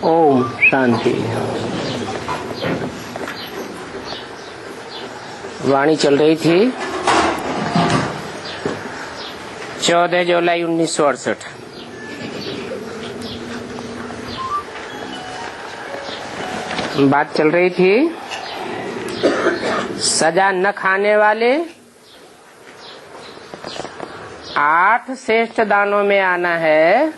ओम शांति। वाणी चल रही थी 14 जुलाई 1968। बात चल रही थी सजा न खाने वाले 8 श्रेष्ठ दानों में आना है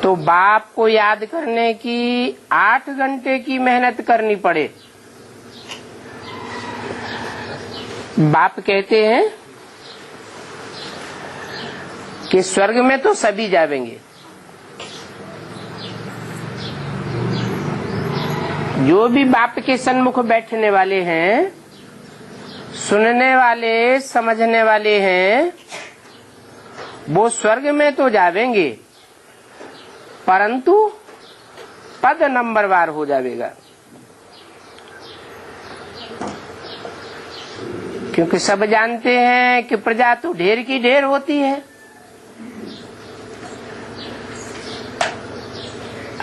तो बाप को याद करने की 8 घंटे की मेहनत करनी पड़े। बाप कहते हैं कि स्वर्ग में तो सभी जाएंगे, जो भी बाप के सन्मुख बैठने वाले हैं, सुनने वाले, समझने वाले हैं, वो स्वर्ग में तो जाएंगे, परंतु पद नंबरवार हो जाएगा। क्योंकि सब जानते हैं कि प्रजा तो ढेर की ढेर होती है।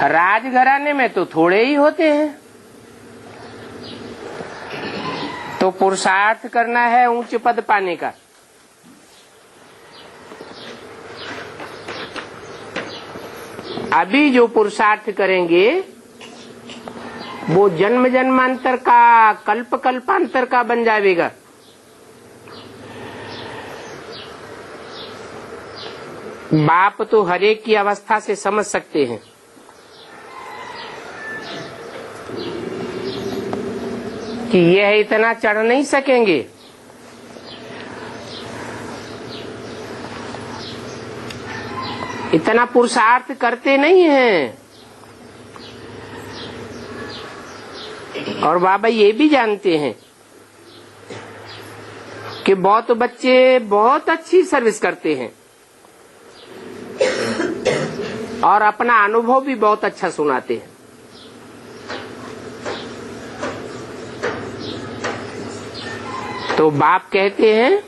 राजघराने में तो थोड़े ही होते हैं। तो पुरुषार्थ करना है ऊंच पद पाने का। अभी जो पुरुषार्थ करेंगे वो जन्म जन्मांतर का, कल्प कल्पांतर का बन जाएगा। बाप तो हरेक की अवस्था से समझ सकते हैं। कि यह इतना चढ़ नहीं सकेंगे, इतना पुरुषार्थ करते नहीं हैं। और बाबा ये भी जानते हैं कि बहुत बच्चे बहुत अच्छी सर्विस करते हैं और अपना अनुभव भी बहुत अच्छा सुनाते हैं। तो बाप कहते हैं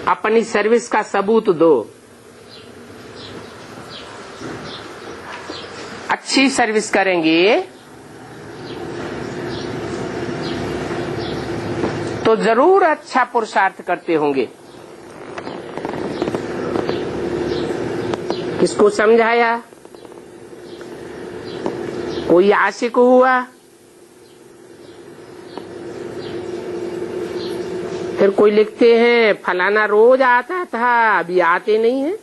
अपनी सर्विस का सबूत दो। अच्छी सर्विस करेंगे तो जरूर अच्छा पुरुषार्थ करते होंगे। किसको समझाया? कोई आशिक हुआ, फिर कोई लिखते हैं फलाना रोज आता था, अभी आते नहीं है,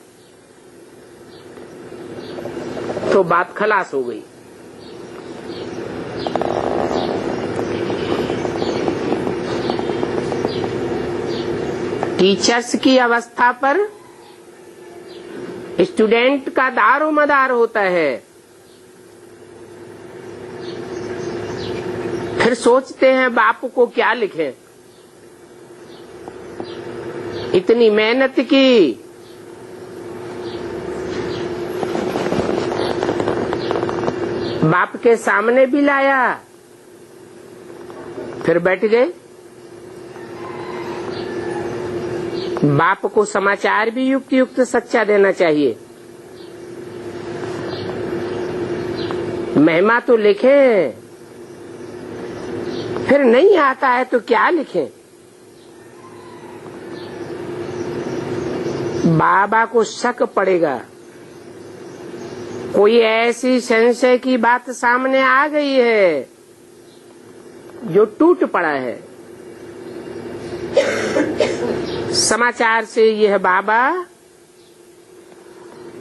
तो बात खलास हो गई। टीचर्स की अवस्था पर स्टूडेंट का दारो मदार होता है। फिर सोचते हैं बाप को क्या लिखें, इतनी मेहनत की, बाप के सामने भी लाया, फिर बैठ गए। बाप को समाचार भी युक्त युक्त सच्चा देना चाहिए। महिमा तो लिखें, फिर नहीं आता है तो क्या लिखें? बाबा को शक पड़ेगा। कोई ऐसी संशय की बात सामने आ गई है जो टूट पड़ा है। समाचार से यह बाबा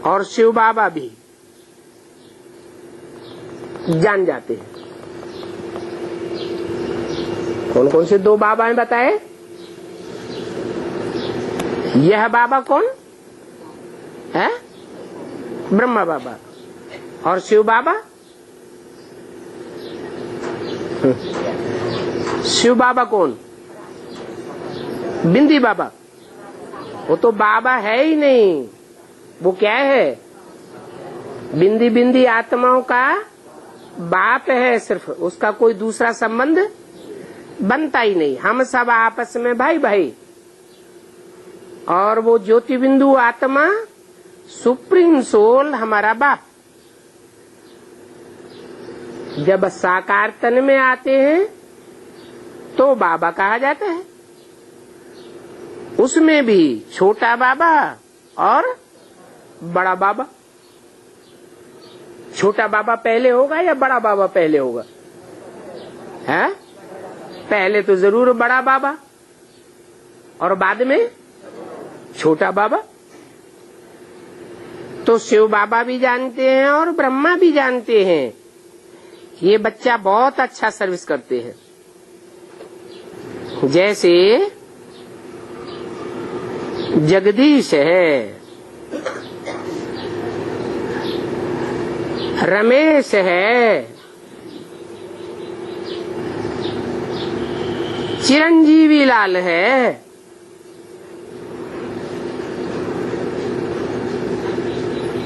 और शिव बाबा भी जान जाते हैं। कौन कौन से 2 बाबा बताए? यह बाबा कौन है? ब्रह्मा बाबा। और शिव बाबा? शिव बाबा कौन? बिंदी बाबा। वो तो बाबा है ही नहीं, वो क्या है? बिंदी बिंदी आत्माओं का बाप है सिर्फ, उसका कोई दूसरा संबंध बनता ही नहीं। हम सब आपस में भाई भाई। और वो ज्योति बिंदु आत्मा सुप्रीम सोल हमारा बाप। जब साकार तन में आते हैं तो बाबा कहा जाता है। उसमें भी छोटा बाबा और बड़ा बाबा। छोटा बाबा पहले होगा या बड़ा बाबा पहले होगा? है? पहले तो जरूर बड़ा बाबा और बाद में छोटा बाबा। तो शिव बाबा भी जानते हैं और ब्रह्मा भी जानते हैं ये बच्चा बहुत अच्छा सर्विस करते हैं। जैसे जगदीश है, रमेश है, चिरंजीवी लाल है,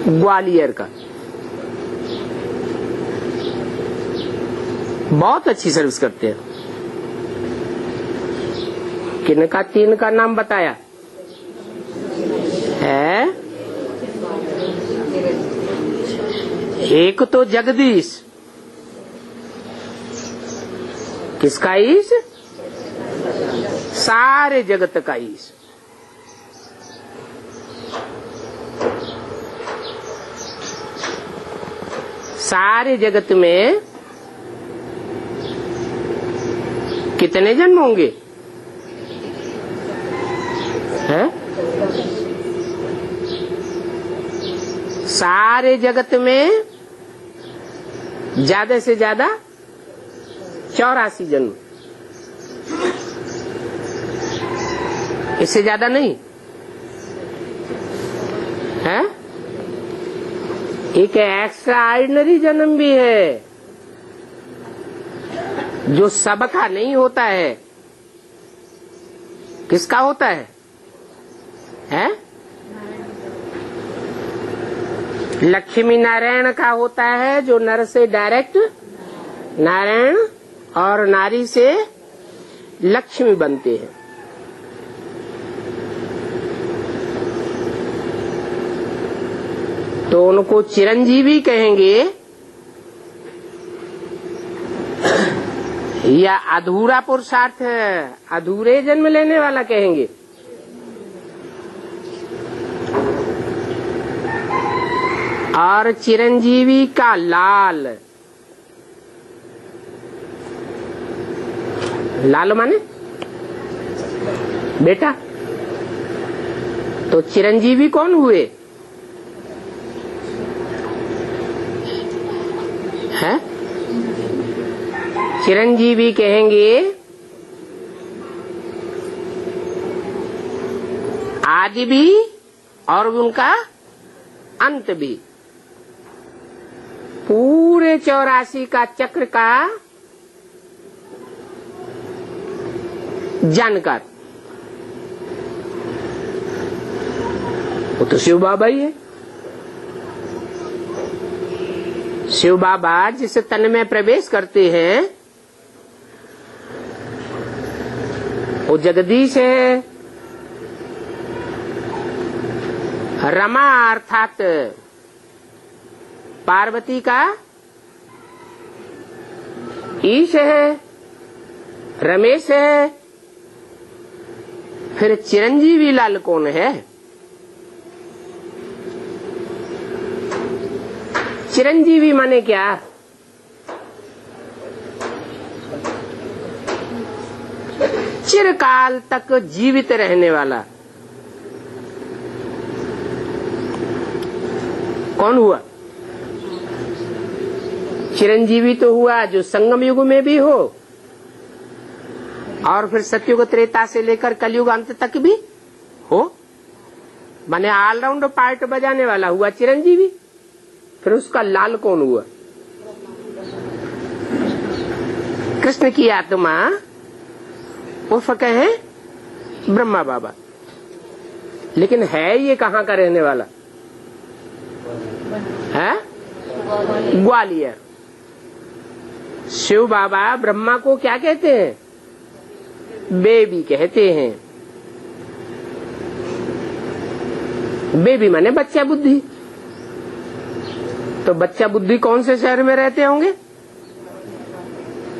ग्वालियर का, बहुत अच्छी सर्विस करते हैं। किनका? तीन का नाम बताया है। एक तो जगदीश, किसका ईश? सारे जगत का ईश। सारे जगत में कितने जन्म होंगे? हैं? सारे जगत में ज्यादा से ज्यादा 84 जन्म, इससे ज्यादा नहीं है। एक एक्स्ट्रा ऑर्डिनरी जन्म भी है जो सबका नहीं होता है। किसका होता है? हैं? लक्ष्मी नारायण का होता है जो नर से डायरेक्ट नारायण और नारी से लक्ष्मी बनते हैं। तो उनको चिरंजीवी कहेंगे या अधूरा पुरुषार्थ है, अधूरे जन्म लेने वाला कहेंगे। और चिरंजीवी का लाल, लाल माने बेटा। तो चिरंजीवी कौन हुए? है? चिरंजीवी कहेंगे आदि भी और उनका अंत भी, पूरे 84 का चक्र का जानकार। वो तो शिव बाबा ही है। शिव बाबा जिस तन में प्रवेश करते हैं वो जगदीश है। रमा अर्थात पार्वती का ईश है, रमेश है। फिर चिरंजीवी लाल कौन है? चिरंजीवी माने क्या? चिरकाल तक जीवित रहने वाला। कौन हुआ? चिरंजीवी तो हुआ जो संगम युग में भी हो और फिर सतयुग त्रेता से लेकर कलयुग अंत तक भी हो, माने ऑलराउंड पार्ट बजाने वाला हुआ चिरंजीवी। फिर उसका लाल कौन हुआ? कृष्ण की आत्मा उर्फ कहे ब्रह्मा बाबा। लेकिन है ये कहाँ का रहने वाला है? ग्वालियर। शिव बाबा ब्रह्मा को क्या कहते हैं? बेबी कहते हैं। बेबी माने बच्चा बुद्धि। तो बच्चा बुद्धि कौन से शहर में रहते होंगे?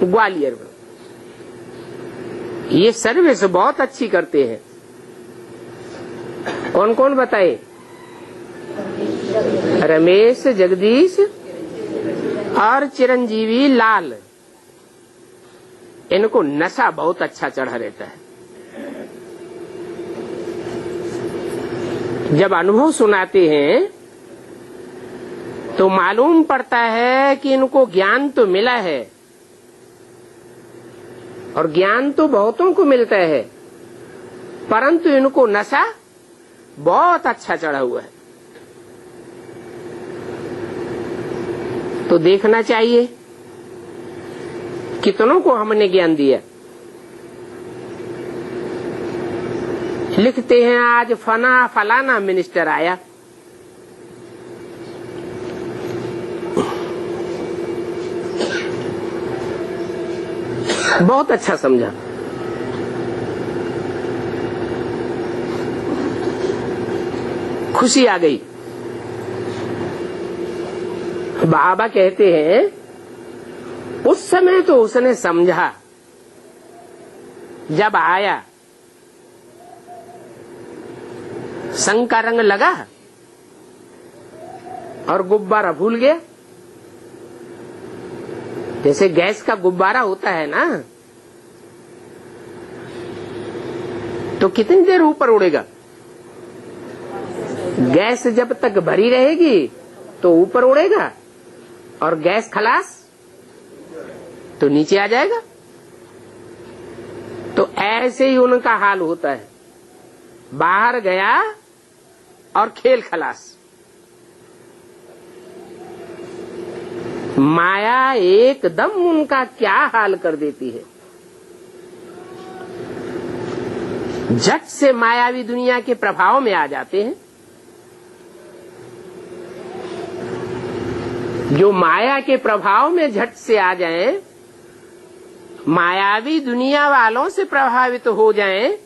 ग्वालियर में। ये सर्विस बहुत अच्छी करते हैं। कौन कौन बताए? रमेश, जगदीश और चिरंजीवी लाल। इनको नशा बहुत अच्छा चढ़ा रहता है। जब अनुभव सुनाते हैं तो मालूम पड़ता है कि इनको ज्ञान तो मिला है, और ज्ञान तो बहुतों को मिलता है, परंतु इनको नशा बहुत अच्छा चढ़ा हुआ है। तो देखना चाहिए कितनों को हमने ज्ञान दिया। लिखते हैं आज फलाना मिनिस्टर आया, बहुत अच्छा समझा। खुशी आ गई। बाबा कहते हैं उस समय तो उसने समझा, जब आया संग का रंग लगा और गुब्बारा भूल गया। जैसे गैस का गुब्बारा होता है ना, तो कितनी देर ऊपर उड़ेगा? गैस जब तक भरी रहेगी तो ऊपर उड़ेगा, और गैस खलास तो नीचे आ जाएगा। तो ऐसे ही उनका हाल होता है। बाहर गया और खेल खलास। माया एकदम उनका क्या हाल कर देती है। झट से मायावी दुनिया के प्रभाव में आ जाते हैं। जो माया के प्रभाव में झट से आ जाएं, मायावी दुनिया वालों से प्रभावित हो जाएं,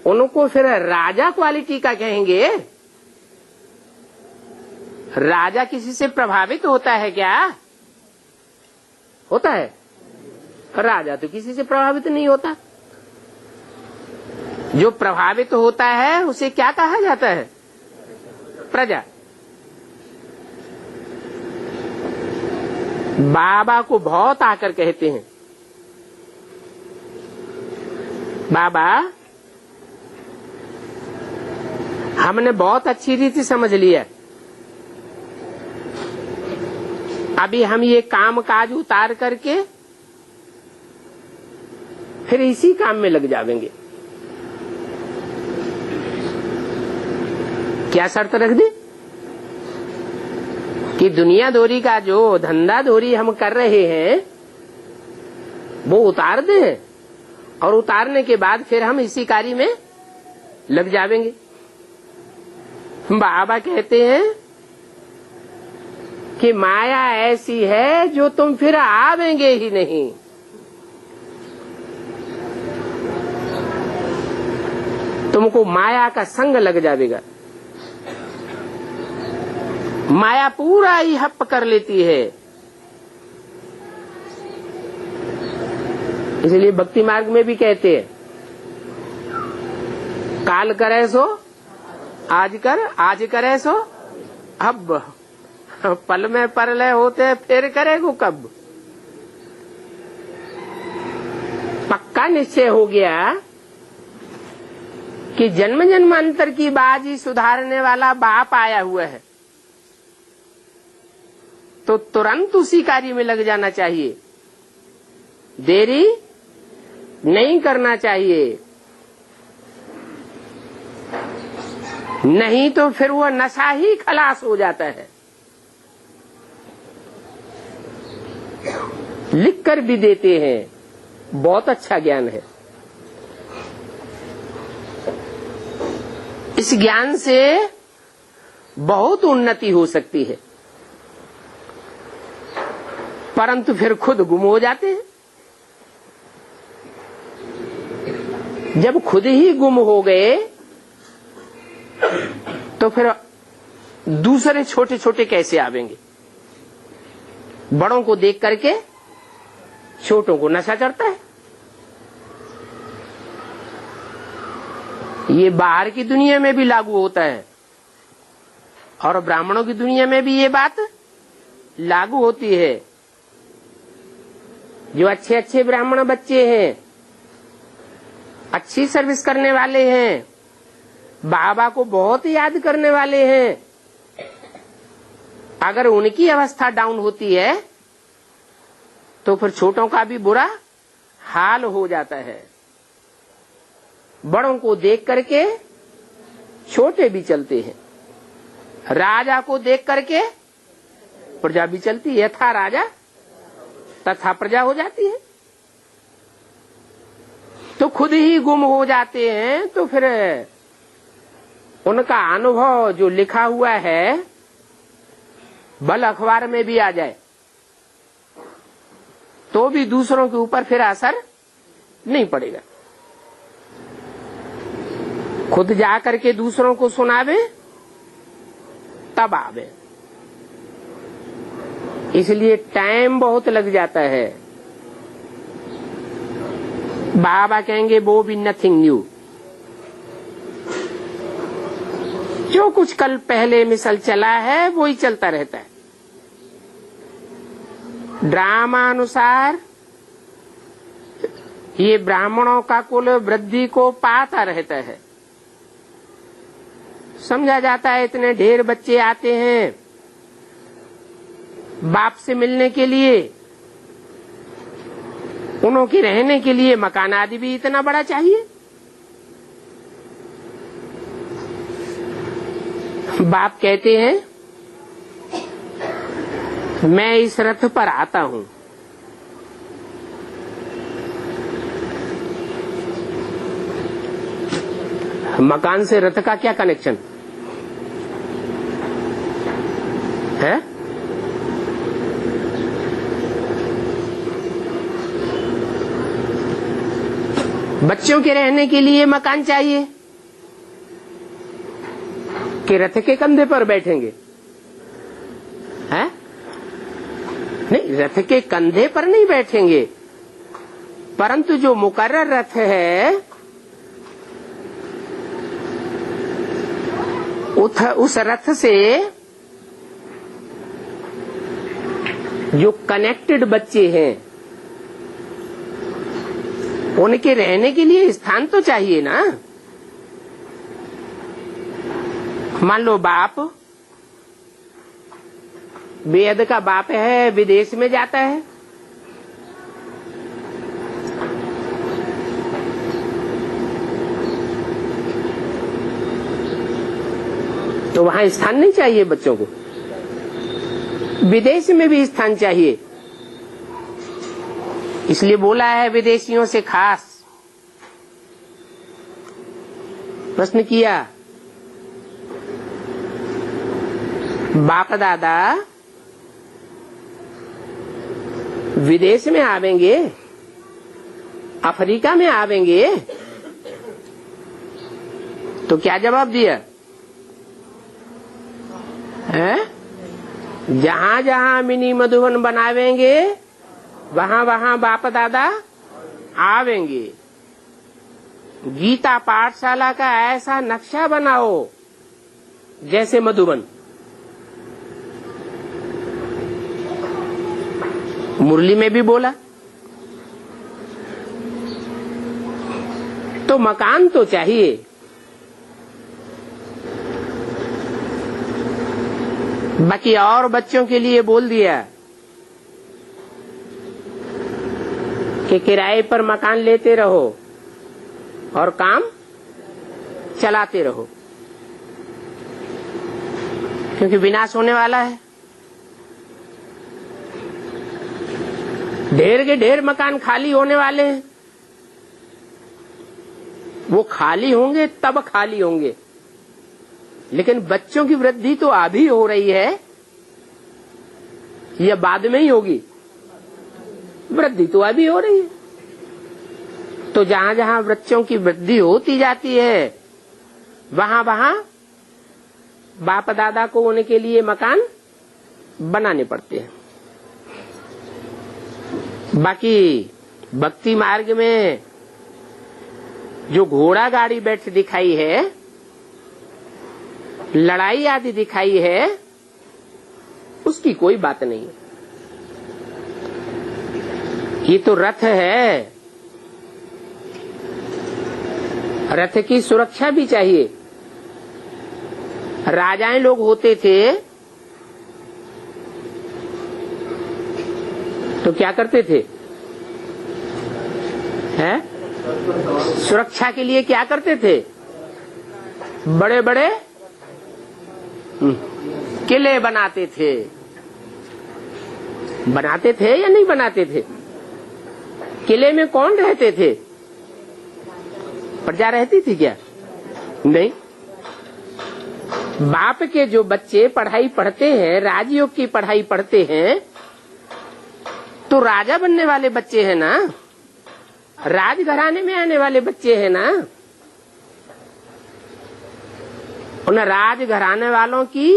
उनको फिर राजा क्वालिटी का कहेंगे। राजा किसी से प्रभावित होता है क्या? होता है? राजा तो किसी से प्रभावित नहीं होता। जो प्रभावित होता है उसे क्या कहा जाता है? प्रजा। बाबा को बहुत आकर कहते हैं, बाबा हमने बहुत अच्छी रीति समझ लिया, अभी हम ये काम काज उतार करके फिर इसी काम में लग जाएंगे। क्या शर्त रख दी कि दुनिया दोरी का जो धंधा दोरी हम कर रहे हैं वो उतार दें, और उतारने के बाद फिर हम इसी कार्य में लग जाएंगे। बाबा कहते हैं कि माया ऐसी है जो तुम फिर आवेंगे ही नहीं। तुमको माया का संग लग जाएगा। माया पूरा ही हप कर लेती है। इसलिए भक्ति मार्ग में भी कहते हैं, काल करे सो आज कर, आज करे सो अब, पल में परलय होते फिर करेगो कब। पक्का निश्चय हो गया कि जन्म जन्मांतर की बाजी सुधारने वाला बाप आया हुआ है, तो तुरंत उसी कार्य में लग जाना चाहिए, देरी नहीं करना चाहिए। नहीं तो फिर वो नशा ही खलास हो जाता है। लिख कर भी देते हैं, बहुत अच्छा ज्ञान है। इस ज्ञान से बहुत उन्नति हो सकती है, परंतु फिर खुद गुम हो जाते हैं। जब खुद ही गुम हो गए तो फिर दूसरे छोटे छोटे कैसे आवेंगे? बड़ों को देख करके छोटों को नशा चढ़ता है। ये बाहर की दुनिया में भी लागू होता है और ब्राह्मणों की दुनिया में भी ये बात लागू होती है। जो अच्छे अच्छे ब्राह्मण बच्चे हैं, अच्छी सर्विस करने वाले हैं, बाबा को बहुत याद करने वाले हैं, अगर उनकी अवस्था डाउन होती है तो फिर छोटों का भी बुरा हाल हो जाता है। बड़ों को देख करके छोटे भी चलते हैं। राजा को देख करके प्रजा भी चलती है। यथा राजा तथा प्रजा हो जाती है। तो खुद ही गुम हो जाते हैं। तो फिर उनका अनुभव जो लिखा हुआ है बल अखबार में भी आ जाए तो भी दूसरों के ऊपर फिर असर नहीं पड़ेगा। खुद जाकर के दूसरों को सुनावे तब आवे। इसलिए टाइम बहुत लग जाता है। बाबा कहेंगे वो भी नथिंग न्यू। जो कुछ कल पहले मिसल चला है वो ही चलता रहता है। ड्रामा अनुसार ये ब्राह्मणों का कुल वृद्धि को पाता रहता है। समझा जाता है इतने ढेर बच्चे आते हैं बाप से मिलने के लिए, उनके रहने के लिए मकान आदि भी इतना बड़ा चाहिए। बाप कहते हैं मैं इस रथ पर आता हूं, मकान से रथ का क्या कनेक्शन है? बच्चों के रहने के लिए मकान चाहिए कि रथ के कंधे पर बैठेंगे? हैं? नहीं, रथ के कंधे पर नहीं बैठेंगे, परंतु जो मुकर्रर रथ है उस रथ से जो कनेक्टेड बच्चे हैं उनके रहने के लिए स्थान तो चाहिए ना। मान लो बाप, बेहद का बाप है, विदेश में जाता है, तो वहां स्थान नहीं चाहिए बच्चों को। विदेश में भी स्थान चाहिए, इसलिए बोला है विदेशियों से खास प्रश्न किया। बाप दादा विदेश में आवेंगे, अफ्रीका में आवेंगे, तो क्या जवाब दिया है? जहां जहां मिनी मधुबन बनावेंगे वहां वहां बाप दादा आवेंगे। गीता पाठशाला का ऐसा नक्शा बनाओ जैसे मधुबन। मुरली में भी बोला। तो मकान तो चाहिए। बाकी और बच्चों के लिए बोल दिया कि किराए पर मकान लेते रहो और काम चलाते रहो, क्योंकि विनाश होने वाला है। ढेर के ढेर मकान खाली होने वाले हैं। वो खाली होंगे तब खाली होंगे, लेकिन बच्चों की वृद्धि तो अभी हो रही है या बाद में ही होगी? वृद्धि तो अभी हो रही है। तो जहां जहां बच्चों की वृद्धि होती जाती है वहां वहां बाप दादा को उनके लिए मकान बनाने पड़ते हैं। बाकी भक्ति मार्ग में जो घोड़ा गाड़ी बैठ दिखाई है, लड़ाई आदि दिखाई है, उसकी कोई बात नहीं है। ये तो रथ है, रथ की सुरक्षा भी चाहिए। राजाएं लोग होते थे तो क्या करते थे? हैं? सुरक्षा के लिए क्या करते थे? बड़े बड़े किले बनाते थे। बनाते थे या नहीं बनाते थे? किले में कौन रहते थे? प्रजा रहती थी क्या? नहीं। बाप के जो बच्चे पढ़ाई पढ़ते हैं, राजयोग की पढ़ाई पढ़ते हैं, तो राजा बनने वाले बच्चे हैं ना, राजघराने में आने वाले बच्चे हैं ना। उन राजघराने वालों की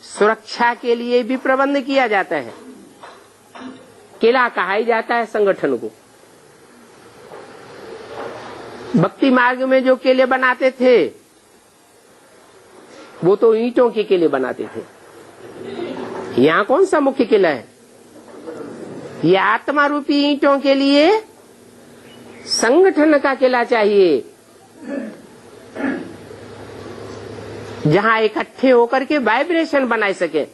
सुरक्षा के लिए भी प्रबंध किया जाता है। किला कहा ही जाता है संगठन को। भक्ति मार्ग में जो किले बनाते थे वो तो ईंटों के किले बनाते थे। यहाँ कौन सा मुख्य किला है? ये आत्मा रूपी ईंटों के लिए संगठन का किला चाहिए, जहां इकट्ठे होकर के वाइब्रेशन बना सके।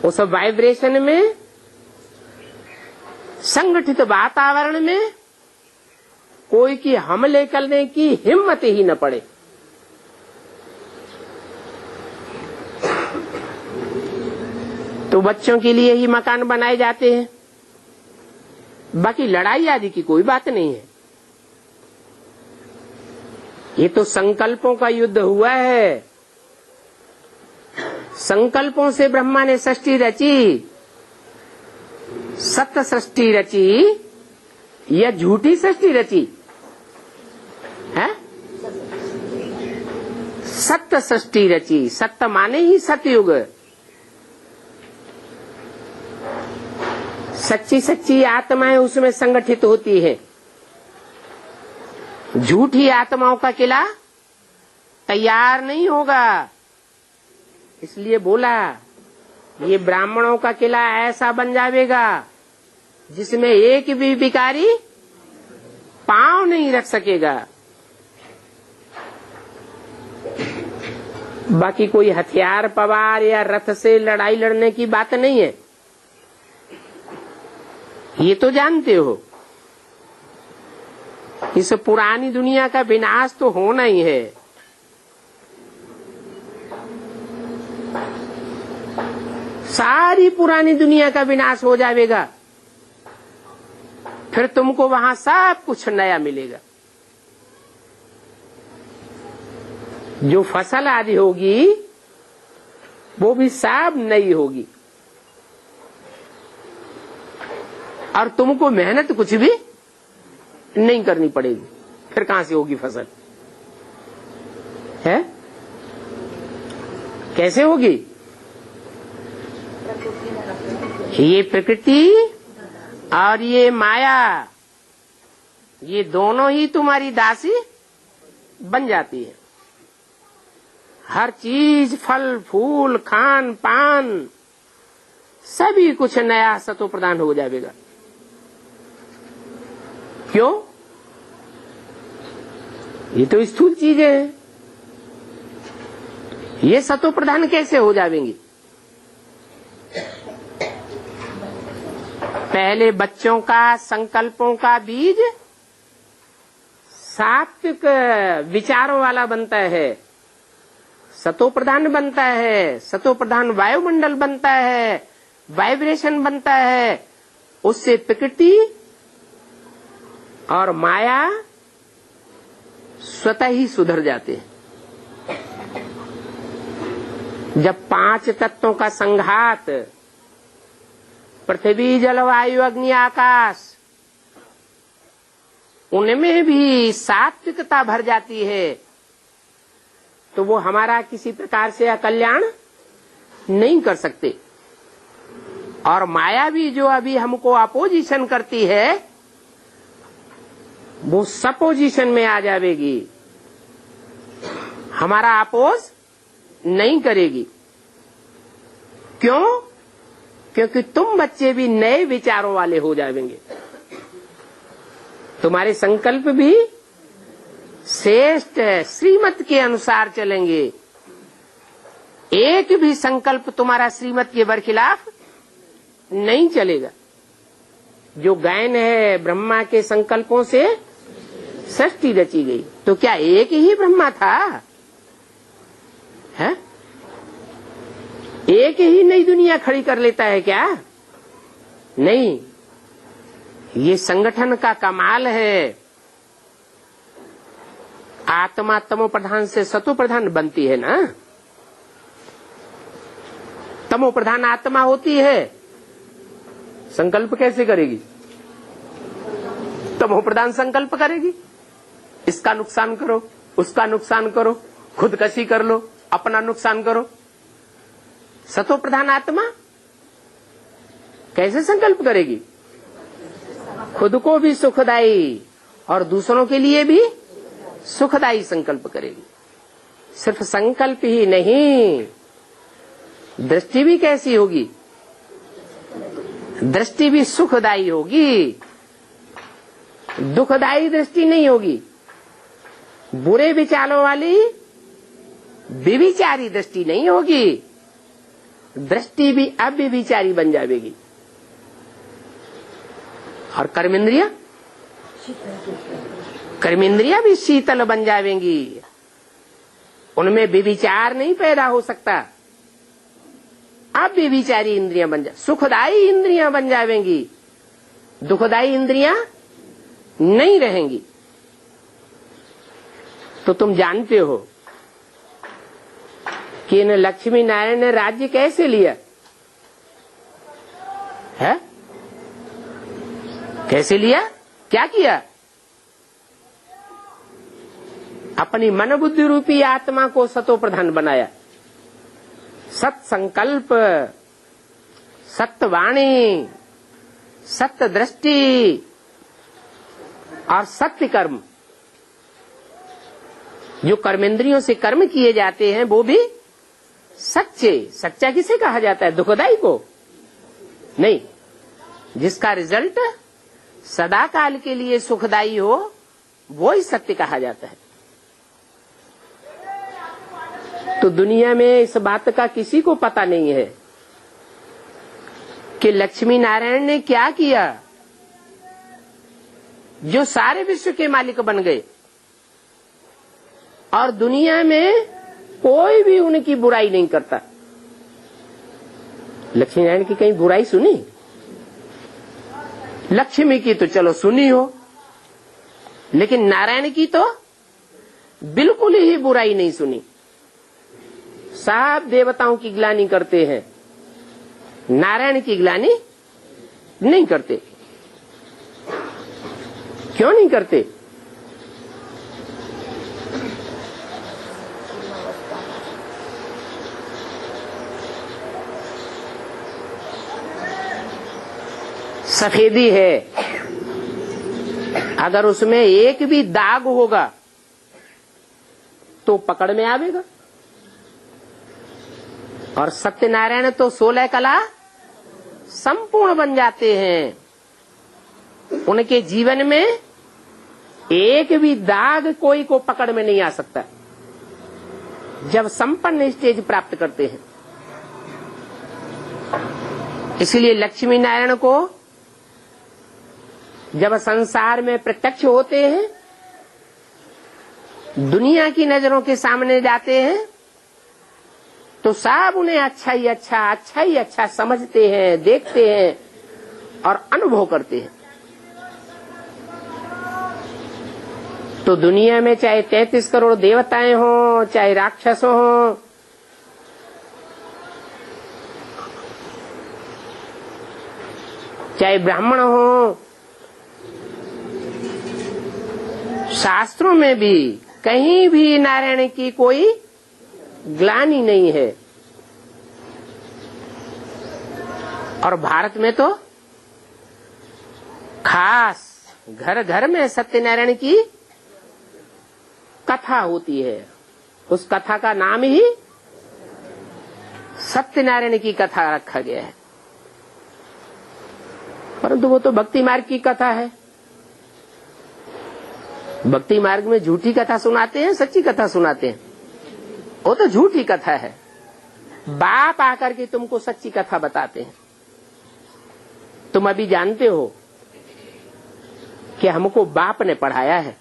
उस वाइब्रेशन में, संगठित वातावरण में कोई की हमले करने की हिम्मत ही न पड़े। तो बच्चों के लिए ही मकान बनाए जाते हैं। बाकी लड़ाई आदि की कोई बात नहीं है। ये तो संकल्पों का युद्ध हुआ है। संकल्पों से ब्रह्मा ने सृष्टि रची। सत्य सृष्टि रची या झूठी सृष्टि रची है? सत्य सृष्टि रची। सत्य माने ही सतयुग। सच्ची सच्ची आत्माएं उसमें संगठित होती है। झूठी आत्माओं का किला तैयार नहीं होगा। इसलिए बोला ये ब्राह्मणों का किला ऐसा बन जाएगा जिसमें एक भी भिखारी पांव नहीं रख सकेगा। बाकी कोई हथियार पवार या रथ से लड़ाई लड़ने की बात नहीं है। ये तो जानते हो इस पुरानी दुनिया का विनाश तो होना ही है। सारी पुरानी दुनिया का विनाश हो जाएगा, फिर तुमको वहां सब कुछ नया मिलेगा। जो फसल आदि होगी वो भी सब नई होगी और तुमको मेहनत कुछ भी नहीं करनी पड़ेगी। फिर कहां से होगी फसल? है कैसे होगी? ये प्रकृति और ये माया, ये दोनों ही तुम्हारी दासी बन जाती है। हर चीज, फल फूल, खान पान, सभी कुछ नया सतो प्रदान हो जाएगा। क्यों? ये तो स्थूल चीजें हैं। ये सतो प्रधान कैसे हो जाएंगी? पहले बच्चों का संकल्पों का बीज सात्विक विचारों वाला बनता है, सतो प्रधान बनता है। सतो प्रधान वायुमंडल बनता है, वाइब्रेशन बनता है। उससे प्रकृति और माया स्वतः ही सुधर जाते हैं। जब 5 तत्वों का संघात, पृथ्वी जल वायु अग्नि आकाश, उनमें भी सात्विकता भर जाती है तो वो हमारा किसी प्रकार से अकल्याण नहीं कर सकते। और माया भी जो अभी हमको अपोजिशन करती है वो सपोजिशन में आ जाएगी, हमारा अपोज नहीं करेगी। क्यों? क्योंकि तुम बच्चे भी नए विचारों वाले हो जाएंगे, तुम्हारे संकल्प भी श्रेष्ठ है, श्रीमत के अनुसार चलेंगे। एक भी संकल्प तुम्हारा श्रीमत के बरखिलाफ नहीं चलेगा। जो गायन है ब्रह्मा के संकल्पों से सृष्टि रची गई, तो क्या एक ही ब्रह्मा था? है? एक ही नई दुनिया खड़ी कर लेता है क्या? नहीं, ये संगठन का कमाल है। आत्मा तमो प्रधान से सतो प्रधान बनती है ना। तमो प्रधान आत्मा होती है, संकल्प कैसे करेगी? तमो प्रधान संकल्प करेगी, इसका नुकसान करो, उसका नुकसान करो, खुदकशी कर लो, अपना नुकसान करो। सतो प्रधान आत्मा कैसे संकल्प करेगी? खुद को भी सुखदायी और दूसरों के लिए भी सुखदायी संकल्प करेगी। सिर्फ संकल्प ही नहीं, दृष्टि भी कैसी होगी? दृष्टि भी सुखदायी होगी, दुखदायी दृष्टि नहीं होगी। बुरे विचारों वाली व्यभिचारी दृष्टि नहीं होगी, दृष्टि भी अव्यभिचारी बन जाएगी। और कर्मेंद्रिया भी शीतल बन जाएंगी, उनमें व्यभिचार नहीं पैदा हो सकता। अब व्यभिचारी इंद्रियां बन जा, सुखदायी इंद्रियां बन जाएंगी, दुखदायी इंद्रियां नहीं रहेंगी। तो तुम जानते हो कि इन लक्ष्मी नारायण ने राज्य कैसे लिया है? कैसे लिया? क्या किया? अपनी मन बुद्धि रूपी आत्मा को सतो प्रधान बनाया। सत्संकल्प, सत्यवाणी, सत्य दृष्टि और सत्य कर्म, जो कर्मेंद्रियों से कर्म किए जाते हैं वो भी सच्चे। सच्चा किसे कहा जाता है? दुखदाई को नहीं, जिसका रिजल्ट सदा काल के लिए सुखदायी हो वो ही सत्य कहा जाता है। तो दुनिया में इस बात का किसी को पता नहीं है कि लक्ष्मी नारायण ने क्या किया जो सारे विश्व के मालिक बन गए, और दुनिया में कोई भी उनकी बुराई नहीं करता। लक्ष्मी नारायण की कहीं बुराई सुनी? लक्ष्मी की तो चलो सुनी हो, लेकिन नारायण की तो बिल्कुल ही बुराई नहीं सुनी। सब देवताओं की ग्लानि करते हैं, नारायण की ग्लानि नहीं करते। क्यों नहीं करते? सफेदी है, अगर उसमें एक भी दाग होगा तो पकड़ में आवेगा। और सत्यनारायण तो 16 कला संपूर्ण बन जाते हैं। उनके जीवन में एक भी दाग कोई को पकड़ में नहीं आ सकता जब संपन्न स्टेज प्राप्त करते हैं। इसलिए लक्ष्मी नारायण को जब संसार में प्रत्यक्ष होते हैं, दुनिया की नजरों के सामने जाते हैं, तो सब उन्हें अच्छा ही अच्छा समझते हैं, देखते हैं और अनुभव करते हैं। तो दुनिया में चाहे 33 करोड़ देवताएं हों, चाहे राक्षस हों, चाहे ब्राह्मण हों, शास्त्रों में भी कहीं भी नारायण की कोई ग्लानि नहीं है। और भारत में तो खास घर घर में सत्यनारायण की कथा होती है। उस कथा का नाम ही सत्यनारायण की कथा रखा गया है। परंतु वो तो भक्ति मार्ग की कथा है। भक्ति मार्ग में झूठी कथा सुनाते हैं, सच्ची कथा सुनाते हैं। वो तो झूठी कथा है। बाप आकर के तुमको सच्ची कथा बताते हैं। तुम अभी जानते हो कि हमको बाप ने पढ़ाया है।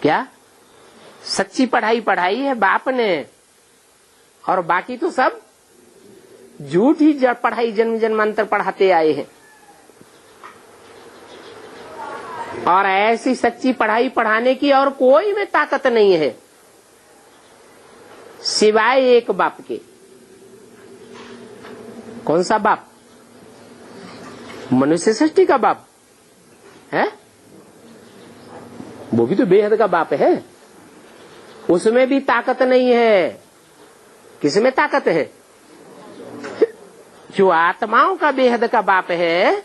क्या सच्ची पढ़ाई पढ़ाई है बाप ने, और बाकी तो सब झूठी पढ़ाई जन्म जन्मांतर पढ़ाते आए हैं। और ऐसी सच्ची पढ़ाई पढ़ाने की और कोई में ताकत नहीं है सिवाय एक बाप के। कौन सा बाप? मनुष्य सृष्टि का बाप है। वो भी तो बेहद का बाप है। उसमें भी ताकत नहीं है। किसमें ताकत है? जो आत्माओं का बेहद का बाप है,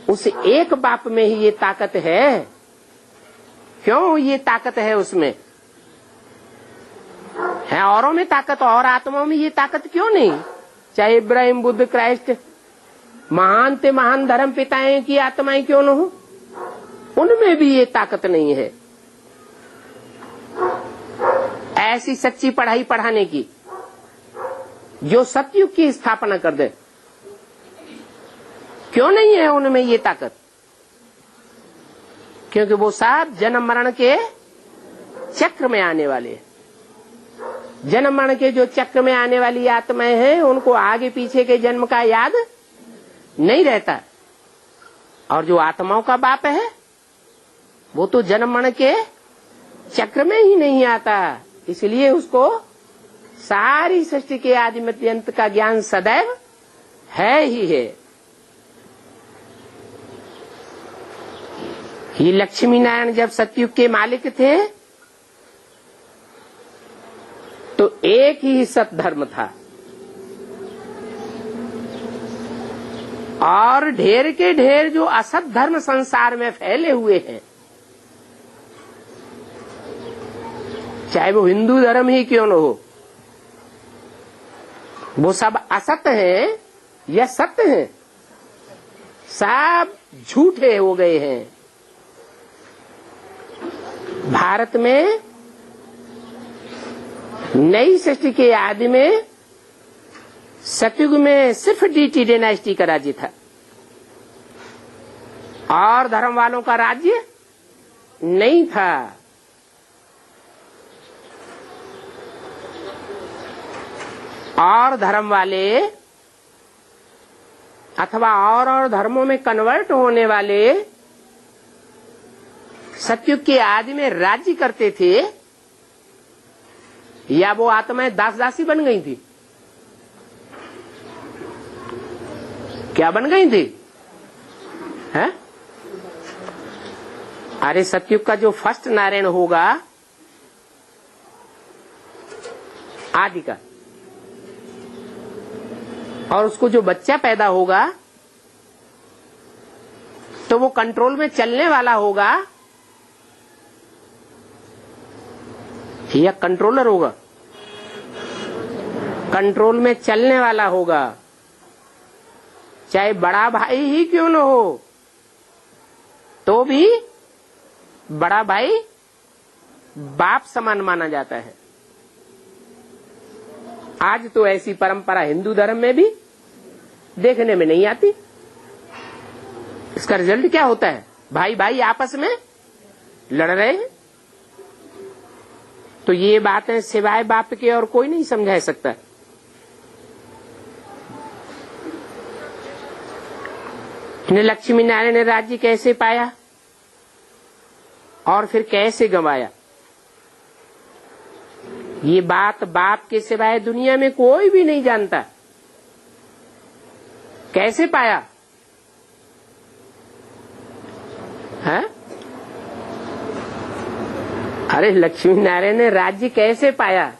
उस एक बाप में ही ये ताकत है। क्यों ये ताकत है उसमें? है औरों में ताकत, और आत्माओं में ये ताकत क्यों नहीं? चाहे इब्राहिम, बुद्ध, क्राइस्ट, महान ते महान धर्म पिताएं की आत्माएं क्यों न हो, उनमें भी ये ताकत नहीं है ऐसी सच्ची पढ़ाई पढ़ाने की जो सतयुग की स्थापना कर दे। क्यों नहीं है उनमें ये ताकत? क्योंकि वो सब जन्म मरण के चक्र में आने वाले हैं। जन्म मरण के जो चक्र में आने वाली आत्माएं हैं, उनको आगे पीछे के जन्म का याद नहीं रहता। और जो आत्माओं का बाप है, वो तो जन्म मरण के चक्र में ही नहीं आता। इसलिए उसको सारी सृष्टि के आदि मध्य अंत का ज्ञान सदैव है ही है। ये लक्ष्मी नारायण जब सतयुग के मालिक थे तो एक ही सत धर्म था, और ढेर के ढेर जो असत धर्म संसार में फैले हुए हैं, चाहे वो हिंदू धर्म ही क्यों न हो, वो सब असत हैं या सत्य हैं, सब झूठे हो गए हैं। भारत में नई सृष्टि के आदि में सतयुग में सिर्फ डीटी डायनेस्टी का राज्य था, और धर्म वालों का राज्य नहीं था। और धर्म वाले अथवा और धर्मों में कन्वर्ट होने वाले सतयुग के आदि में राज्य करते थे, या वो आत्माएं दास दासी बन गई थी? क्या बन गई थी? हैं? अरे सतयुग का जो फर्स्ट नारायण होगा आदि का, और उसको जो बच्चा पैदा होगा तो वो कंट्रोल में चलने वाला होगा या कंट्रोलर होगा? कंट्रोल में चलने वाला होगा। चाहे बड़ा भाई ही क्यों न हो, तो भी बड़ा भाई बाप समान माना जाता है। आज तो ऐसी परंपरा हिंदू धर्म में भी देखने में नहीं आती। इसका रिजल्ट क्या होता है? भाई भाई आपस में लड़ रहे हैं। तो ये बातें सिवाय बाप के और कोई नहीं समझा सकता। ने लक्ष्मी नारायण ने राज्य कैसे पाया और फिर कैसे गंवाया, ये बात बाप के सिवाय दुनिया में कोई भी नहीं जानता। कैसे पाया है? अरे लक्ष्मी नारायण ने राज्य कैसे पाया?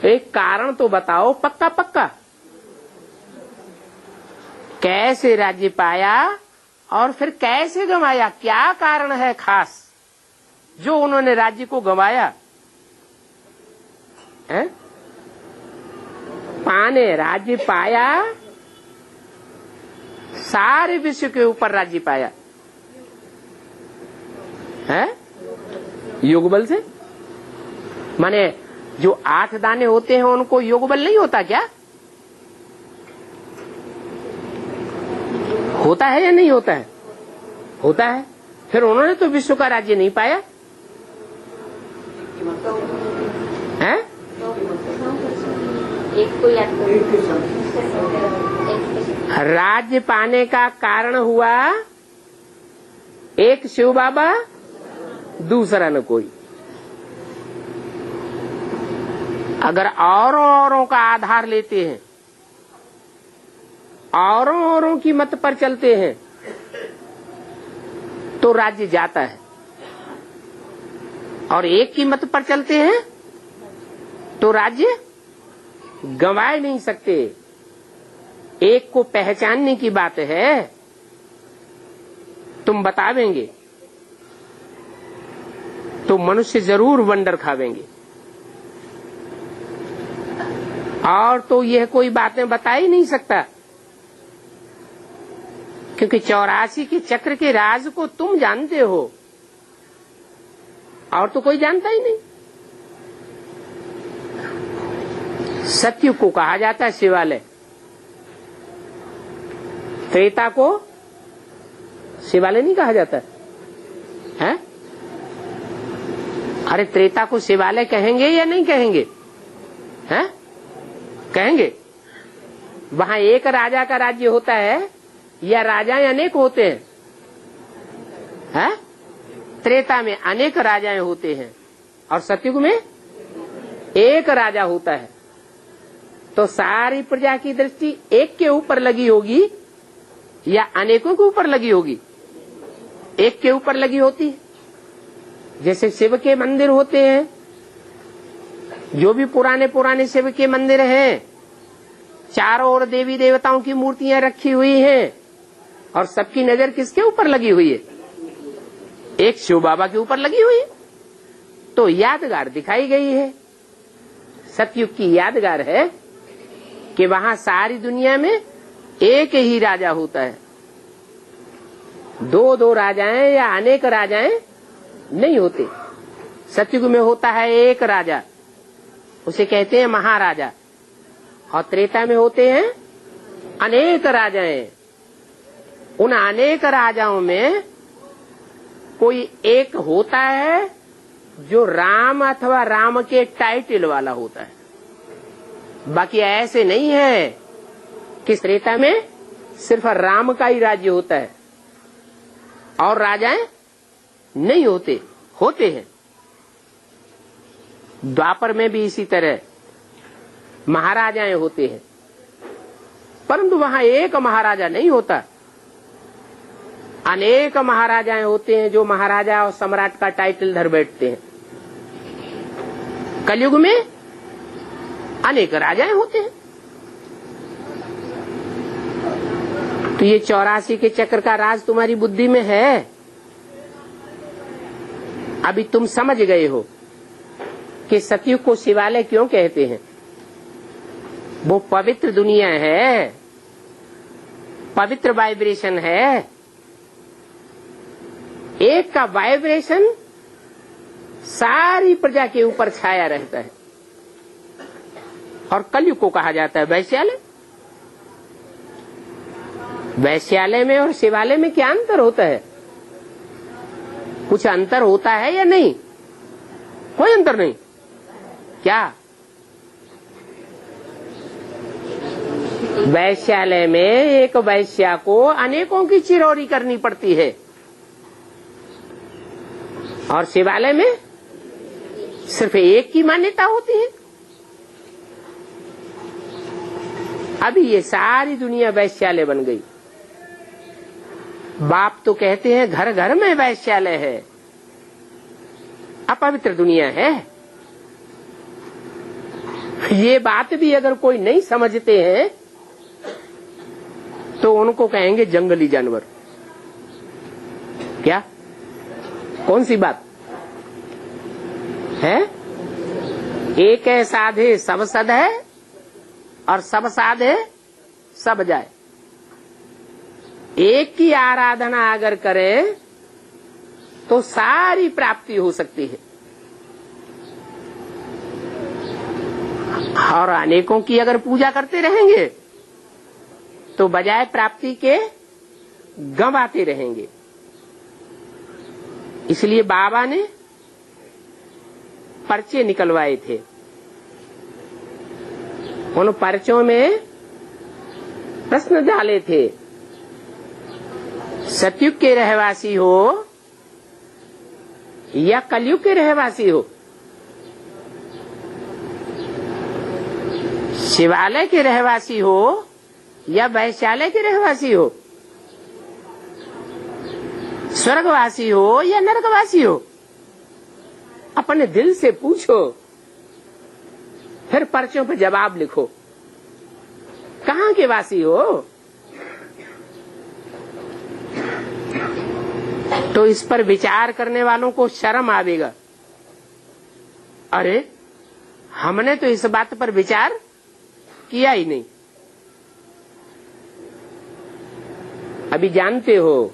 एक कारण तो बताओ पक्का पक्का। कैसे राज्य पाया और फिर कैसे गंवाया? क्या कारण है खास जो उन्होंने राज्य को गंवाया है? पाने राज्य पाया, सारे विश्व के ऊपर राज्य पाया है योगबल से। माने जो 8 दाने होते हैं उनको योगबल नहीं होता क्या? होता है या नहीं होता है? होता है। फिर उन्होंने तो विश्व का राज्य नहीं पाया है? राज्य पाने का कारण हुआ एक शिव बाबा, दूसरा न कोई। अगर औरों का आधार लेते हैं, औरों की मत पर चलते हैं तो राज्य जाता है, और एक की मत पर चलते हैं तो राज्य गंवा नहीं सकते। एक को पहचानने की बात है, तुम बतावेंगे तो मनुष्य जरूर वंडर खावेंगे। और तो यह कोई बातें बता ही नहीं सकता, क्योंकि 84 के चक्र के राज को तुम जानते हो और तो कोई जानता ही नहीं। सत्य को कहा जाता है शिवालय, त्रेता को शिवालय नहीं कहा जाता है? अरे त्रेता को शिवालय कहेंगे या नहीं कहेंगे? हैं? कहेंगे। वहां एक राजा का राज्य होता है या राजाएं अनेक होते हैं? हैं? त्रेता में अनेक राजाएं होते हैं और सतयुग में एक राजा होता है। तो सारी प्रजा की दृष्टि एक के ऊपर लगी होगी या अनेकों के ऊपर लगी होगी? एक के ऊपर लगी होती है। जैसे शिव के मंदिर होते हैं, जो भी पुराने शिव के मंदिर हैं, चारों ओर देवी देवताओं की मूर्तियां रखी हुई हैं और सबकी नजर किसके ऊपर लगी हुई है? एक शिव बाबा के ऊपर लगी हुई है। तो यादगार दिखाई गई है, सतयुग की यादगार है कि वहां सारी दुनिया में एक ही राजा होता है। दो राजाएं या अनेक राजाएं नहीं होते। सतयुग में होता है एक राजा, उसे कहते हैं महाराजा, और त्रेता में होते हैं अनेक राजाएं। उन अनेक राजाओं में कोई एक होता है जो राम अथवा राम के टाइटल वाला होता है। बाकी ऐसे नहीं है कि त्रेता में सिर्फ राम का ही राज्य होता है और राजाएं नहीं होते, होते हैं। द्वापर में भी इसी तरह महाराजाएं होते हैं, परंतु वहां एक महाराजा नहीं होता, अनेक महाराजाएं होते हैं जो महाराजा और सम्राट का टाइटल धर बैठते हैं। कलयुग में अनेक राजाएं होते हैं। तो ये 84 के चक्र का राज तुम्हारी बुद्धि में है। अभी तुम समझ गए हो कि सतयुग को शिवालय क्यों कहते हैं। वो पवित्र दुनिया है, पवित्र वाइब्रेशन है। एक का वाइब्रेशन सारी प्रजा के ऊपर छाया रहता है। और कलयुग को कहा जाता है वैश्यालय। वैश्यालय में और शिवालय में क्या अंतर होता है? कुछ अंतर होता है या नहीं? कोई अंतर नहीं। क्या? वैश्यालय में एक वैश्या को अनेकों की चिरौरी करनी पड़ती है और शिवालय में सिर्फ एक की मान्यता होती है। अभी ये सारी दुनिया वैश्यालय बन गई। बाप तो कहते हैं घर घर में वैश्यालय है, अपवित्र दुनिया है। ये बात भी अगर कोई नहीं समझते हैं तो उनको कहेंगे जंगली जानवर। क्या, कौन सी बात है? एक है साधे सब सद है, और सब साधे सब जाए। एक की आराधना अगर करें तो सारी प्राप्ति हो सकती है, और अनेकों की अगर पूजा करते रहेंगे तो बजाय प्राप्ति के गंवाते रहेंगे। इसलिए बाबा ने पर्चे निकलवाए थे। उन पर्चों में प्रश्न डाले थे, सतयुग के रहवासी हो या कलयुग के रहवासी हो, शिवालय के रहवासी हो या वैश्यालय के रहवासी हो, स्वर्गवासी हो या नरकवासी हो, अपने दिल से पूछो, फिर पर्चों पे जवाब लिखो। कहाँ के वासी हो? तो इस पर विचार करने वालों को शर्म आवेगा। अरे, हमने तो इस बात पर विचार किया ही नहीं। अभी जानते हो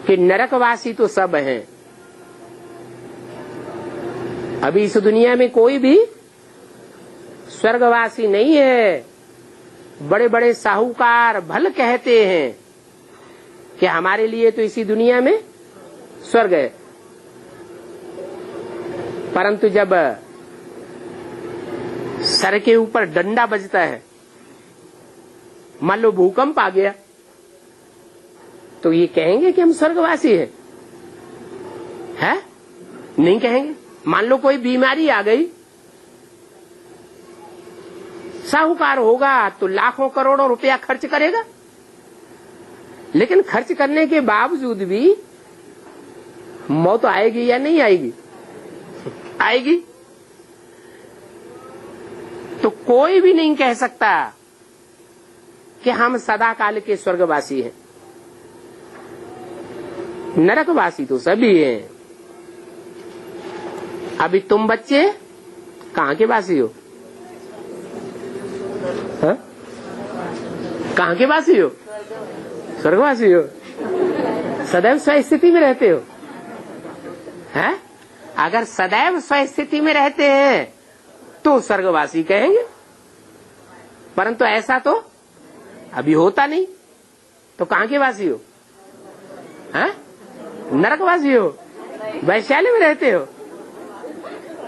कि नरकवासी तो सब हैं। अभी इस दुनिया में कोई भी स्वर्गवासी नहीं है। बड़े बड़े साहूकार भल कहते हैं कि हमारे लिए तो इसी दुनिया में स्वर्ग है, परंतु जब सर के ऊपर डंडा बजता है, मान लो भूकंप आ गया, तो ये कहेंगे कि हम स्वर्गवासी हैं? है? नहीं कहेंगे। मान लो कोई बीमारी आ गई, साहूकार होगा तो लाखों करोड़ों रुपया खर्च करेगा, लेकिन खर्च करने के बावजूद भी मौत आएगी या नहीं आएगी? आएगी। तो कोई भी नहीं कह सकता कि हम सदा काल के स्वर्गवासी हैं। नरकवासी तो सभी हैं। अभी तुम बच्चे कहाँ के वासी हो? हा? कहाँ के वासी हो? स्वर्गवासी हो। सदैव स्वस्थिति में रहते हो। हैं? अगर सदैव स्वस्थिति में रहते हैं तो स्वर्गवासी कहेंगे, परंतु ऐसा तो अभी होता नहीं। तो कहाँ के वासी हो? हैं? नरकवासी हो। वैश्यालय में रहते हो।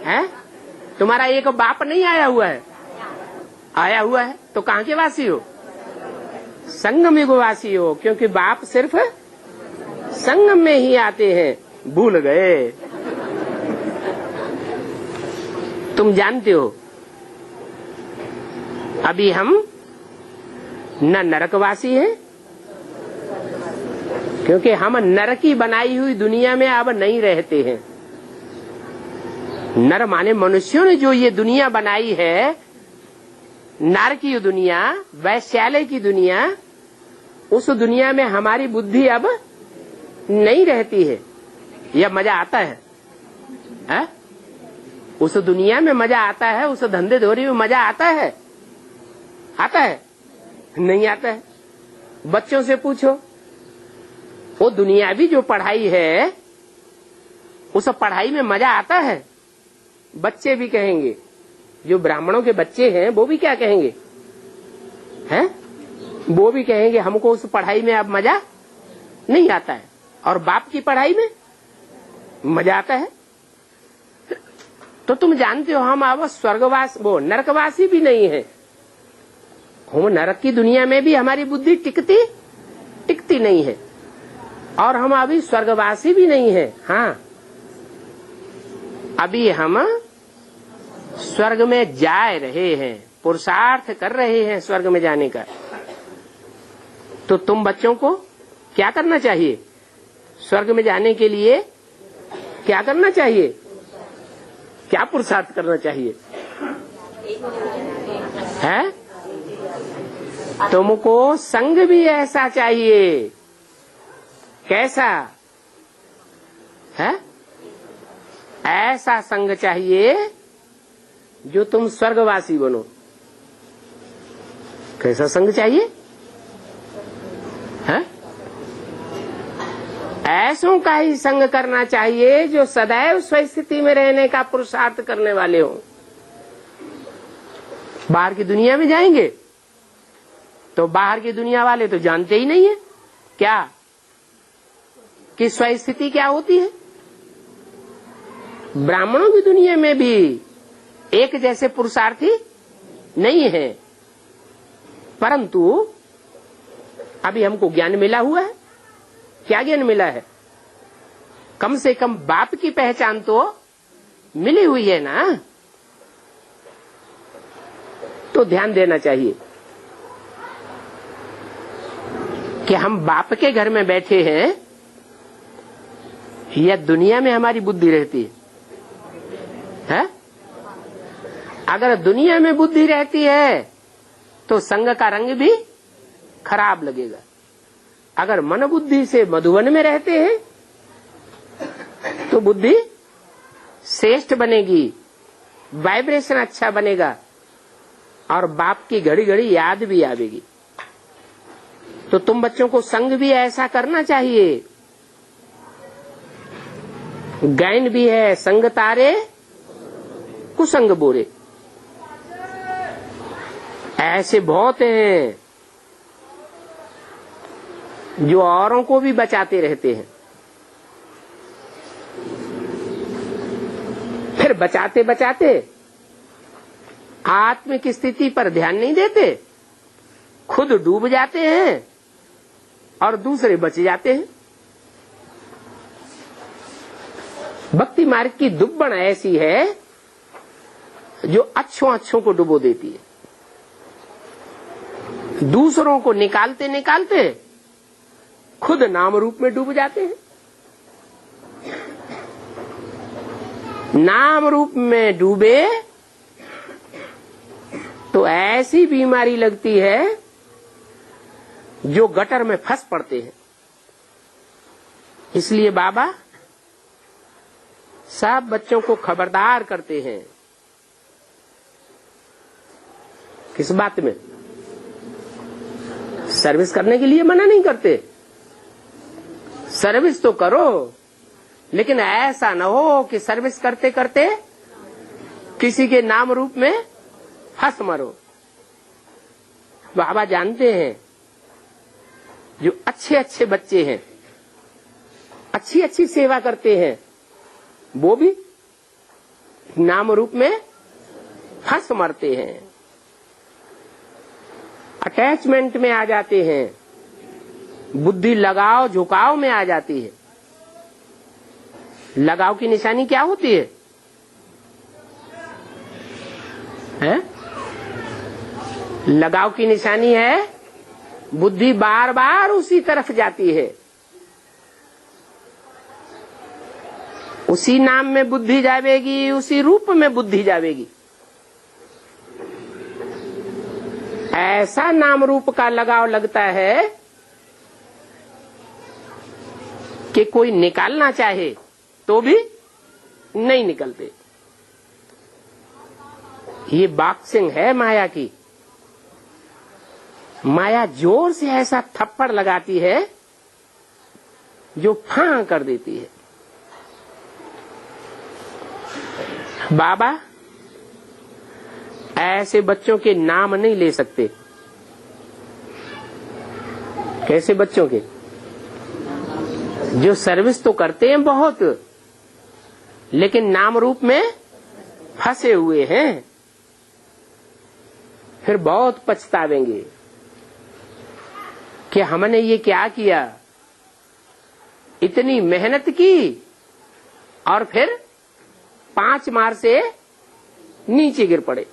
हैं? तुम्हारा एक बाप नहीं आया हुआ है? आया हुआ है। तो कहाँ के वासी हो? संगम युग वासी हो, क्योंकि बाप सिर्फ संगम में ही आते हैं। भूल गए? तुम जानते हो अभी हम न नरकवासी हैं, क्योंकि हम नरकी बनाई हुई दुनिया में अब नहीं रहते हैं। नर माने मनुष्यों ने जो ये दुनिया बनाई है, नारकीय दुनिया, वैश्यालय की दुनिया, उस दुनिया में हमारी बुद्धि अब नहीं रहती है। यह मजा आता है, है? उस दुनिया में मजा आता है, उस धंधे धोरी में मजा आता है? आता है? नहीं आता है। बच्चों से पूछो, वो दुनियावी जो पढ़ाई है, उस पढ़ाई में मजा आता है? बच्चे भी कहेंगे। जो ब्राह्मणों के बच्चे हैं वो भी क्या कहेंगे? हैं? वो भी कहेंगे हमको उस पढ़ाई में अब मजा नहीं आता है। और बाप की पढ़ाई में मजा आता है। तो तुम जानते हो हम अब स्वर्गवास वो नरकवासी भी नहीं है। हम नरक की दुनिया में भी हमारी बुद्धि टिकती नहीं है, और हम अभी स्वर्गवासी भी नहीं है। हाँ, अभी हम स्वर्ग में जा रहे हैं, पुरुषार्थ कर रहे हैं स्वर्ग में जाने का। तो तुम बच्चों को क्या करना चाहिए? स्वर्ग में जाने के लिए क्या करना चाहिए? क्या पुरुषार्थ करना चाहिए? है? तुमको संग भी ऐसा चाहिए। कैसा है? ऐसा संग चाहिए जो तुम स्वर्गवासी बनो। कैसा संग चाहिए? है? ऐसों का ही संग करना चाहिए जो सदैव स्वस्थिति में रहने का पुरुषार्थ करने वाले हो। बाहर की दुनिया में जाएंगे तो बाहर की दुनिया वाले तो जानते ही नहीं है क्या कि स्वस्थिति क्या होती है। ब्राह्मणों की दुनिया में भी एक जैसे पुरुषार्थी नहीं है, परंतु अभी हमको ज्ञान मिला हुआ है। क्या ज्ञान मिला है? कम से कम बाप की पहचान तो मिली हुई है ना। तो ध्यान देना चाहिए कि हम बाप के घर में बैठे हैं या दुनिया में हमारी बुद्धि रहती है? अगर दुनिया में बुद्धि रहती है तो संग का रंग भी खराब लगेगा। अगर मन बुद्धि से मधुवन में रहते हैं तो बुद्धि श्रेष्ठ बनेगी, वाइब्रेशन अच्छा बनेगा और बाप की घड़ी घड़ी याद भी आवेगी। तो तुम बच्चों को संग भी ऐसा करना चाहिए। गायन भी है, संग तारे कुसंग बोरे। ऐसे बहुत हैं जो औरों को भी बचाते रहते हैं, फिर बचाते बचाते आत्मिक स्थिति पर ध्यान नहीं देते, खुद डूब जाते हैं और दूसरे बच जाते हैं। भक्ति मार्ग की दुब्बन ऐसी है जो अच्छों को डुबो देती है। दूसरों को निकालते निकालते खुद नाम रूप में डूब जाते हैं। नाम रूप में डूबे तो ऐसी बीमारी लगती है जो गटर में फंस पड़ते हैं। इसलिए बाबा सब बच्चों को खबरदार करते हैं। किस बात में? सर्विस करने के लिए मना नहीं करते, सर्विस तो करो, लेकिन ऐसा न हो कि सर्विस करते करते किसी के नाम रूप में फंस मरो। बाबा जानते हैं जो अच्छे अच्छे बच्चे हैं, अच्छी अच्छी सेवा करते हैं, वो भी नाम रूप में फंस मरते हैं, अटैचमेंट में आ जाते हैं, बुद्धि लगाव झुकाव में आ जाती है। लगाव की निशानी क्या होती है? हैं? लगाव की निशानी है बुद्धि बार बार उसी तरफ जाती है, उसी नाम में बुद्धि जावेगी, उसी रूप में बुद्धि जावेगी। ऐसा नाम रूप का लगाव लगता है कि कोई निकालना चाहे तो भी नहीं निकलते। ये बॉक्सिंग है माया की। माया जोर से ऐसा थप्पड़ लगाती है जो फां कर देती है। बाबा ऐसे बच्चों के नाम नहीं ले सकते। कैसे बच्चों के? जो सर्विस तो करते हैं बहुत, लेकिन नाम रूप में फंसे हुए हैं, फिर बहुत पछतावेंगे कि हमने ये क्या किया, इतनी मेहनत की और फिर 5 मार से नीचे गिर पड़े।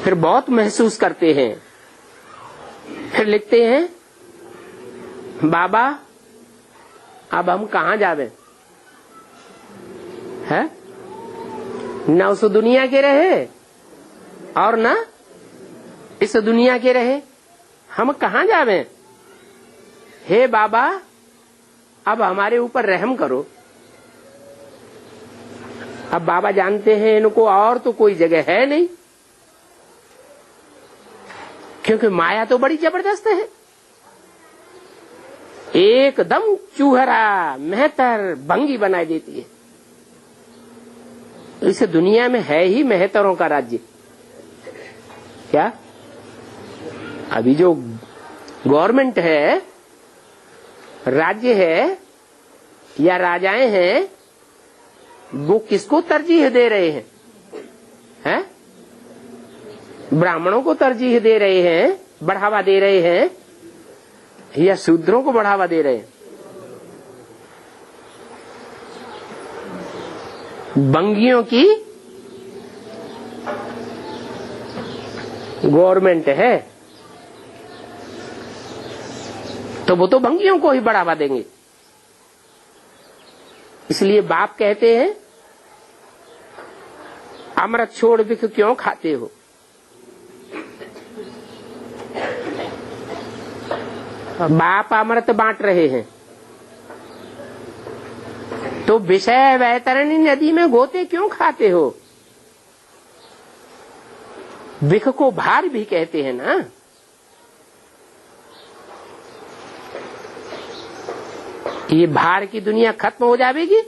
फिर बहुत महसूस करते हैं, फिर लिखते हैं बाबा अब हम कहाँ जावे? है न उस दुनिया के रहे और न इस दुनिया के रहे, हम कहाँ जावे? हे बाबा, अब हमारे ऊपर रहम करो। अब बाबा जानते हैं इनको और तो कोई जगह है नहीं, क्योंकि माया तो बड़ी जबरदस्त है, एकदम चूहरा मेहतर भंगी बना देती है। इस दुनिया में है ही मेहतरों का राज्य। क्या अभी जो गवर्नमेंट है, राज्य है या राजाएं हैं, वो किसको तरजीह दे रहे हैं? हैं? ब्राह्मणों को तरजीह दे रहे हैं, बढ़ावा दे रहे हैं, या शूद्रों को बढ़ावा दे रहे हैं? बंगियों की गवर्नमेंट है तो वो तो बंगियों को ही बढ़ावा देंगे। इसलिए बाप कहते हैं, अमृत छोड़ विख क्यों खाते हो? बाप अमृत बांट रहे हैं तो विषय वैतरणी नदी में गोते क्यों खाते हो? विख को भार भी कहते हैं ना। ये भार की दुनिया खत्म हो जाएगी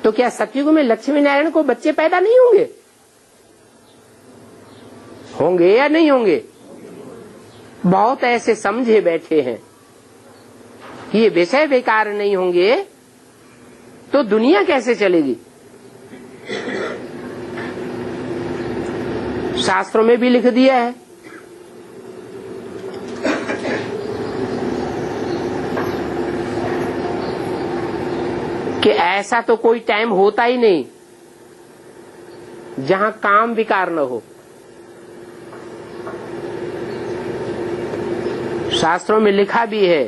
तो क्या सतयुग में लक्ष्मी नारायण को बच्चे पैदा नहीं होंगे? होंगे या नहीं होंगे? बहुत ऐसे समझे बैठे हैं कि ये विषय बेकार नहीं होंगे तो दुनिया कैसे चलेगी? शास्त्रों में भी लिख दिया है कि ऐसा तो कोई टाइम होता ही नहीं जहां काम विकार न हो। शास्त्रों में लिखा भी है,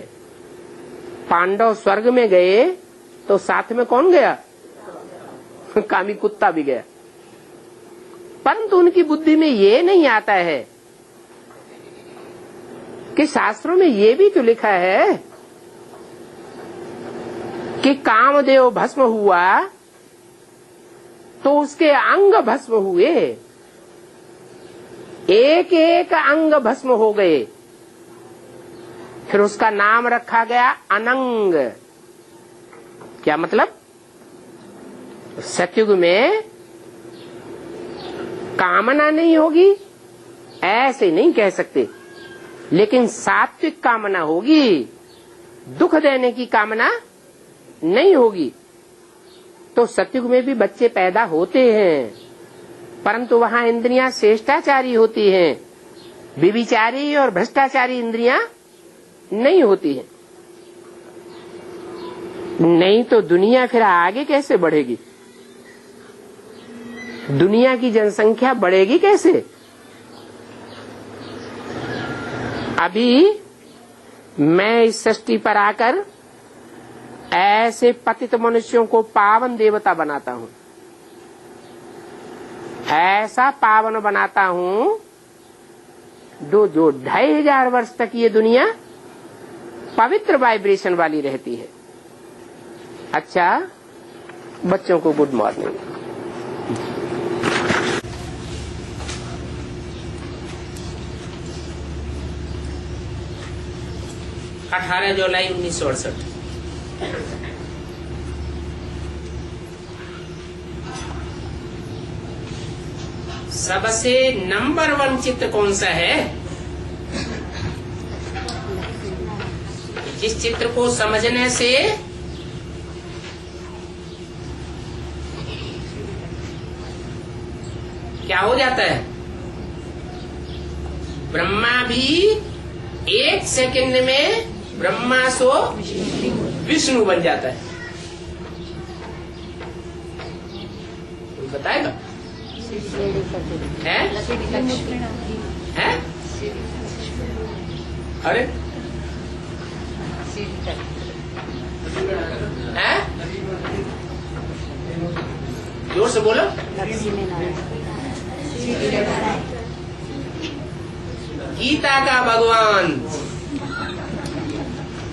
पांडव स्वर्ग में गए तो साथ में कौन गया? कामी कुत्ता भी गया। परंतु उनकी बुद्धि में ये नहीं आता है कि शास्त्रों में ये भी तो लिखा है कि कामदेव भस्म हुआ तो उसके अंग भस्म हुए, एक एक अंग भस्म हो गए, फिर उसका नाम रखा गया अनंग। क्या मतलब? सतयुग में कामना नहीं होगी ऐसे नहीं कह सकते, लेकिन सात्विक कामना होगी, दुख देने की कामना नहीं होगी। तो सतयुग में भी बच्चे पैदा होते हैं, परंतु वहां इंद्रियां श्रेष्ठाचारी होती हैं, व्यभिचारी और भ्रष्टाचारी इंद्रियां नहीं होती हैं। नहीं तो दुनिया फिर आगे कैसे बढ़ेगी? दुनिया की जनसंख्या बढ़ेगी कैसे? अभी मैं इस सृष्टि पर आकर ऐसे पतित मनुष्यों को पावन देवता बनाता हूँ, ऐसा पावन बनाता हूँ जो 2500 वर्ष तक ये दुनिया पवित्र वाइब्रेशन वाली रहती है। अच्छा, बच्चों को गुड मॉर्निंग। अठारह जुलाई 1968। सबसे नंबर 1 चित्र कौन सा है? जिस चित्र को समझने से क्या हो जाता है? ब्रह्मा भी 1 सेकंड में ब्रह्मा सो विष्णु बन जाता है। कोई बताएगा? है? अरे से बोलो। गीता का भगवान,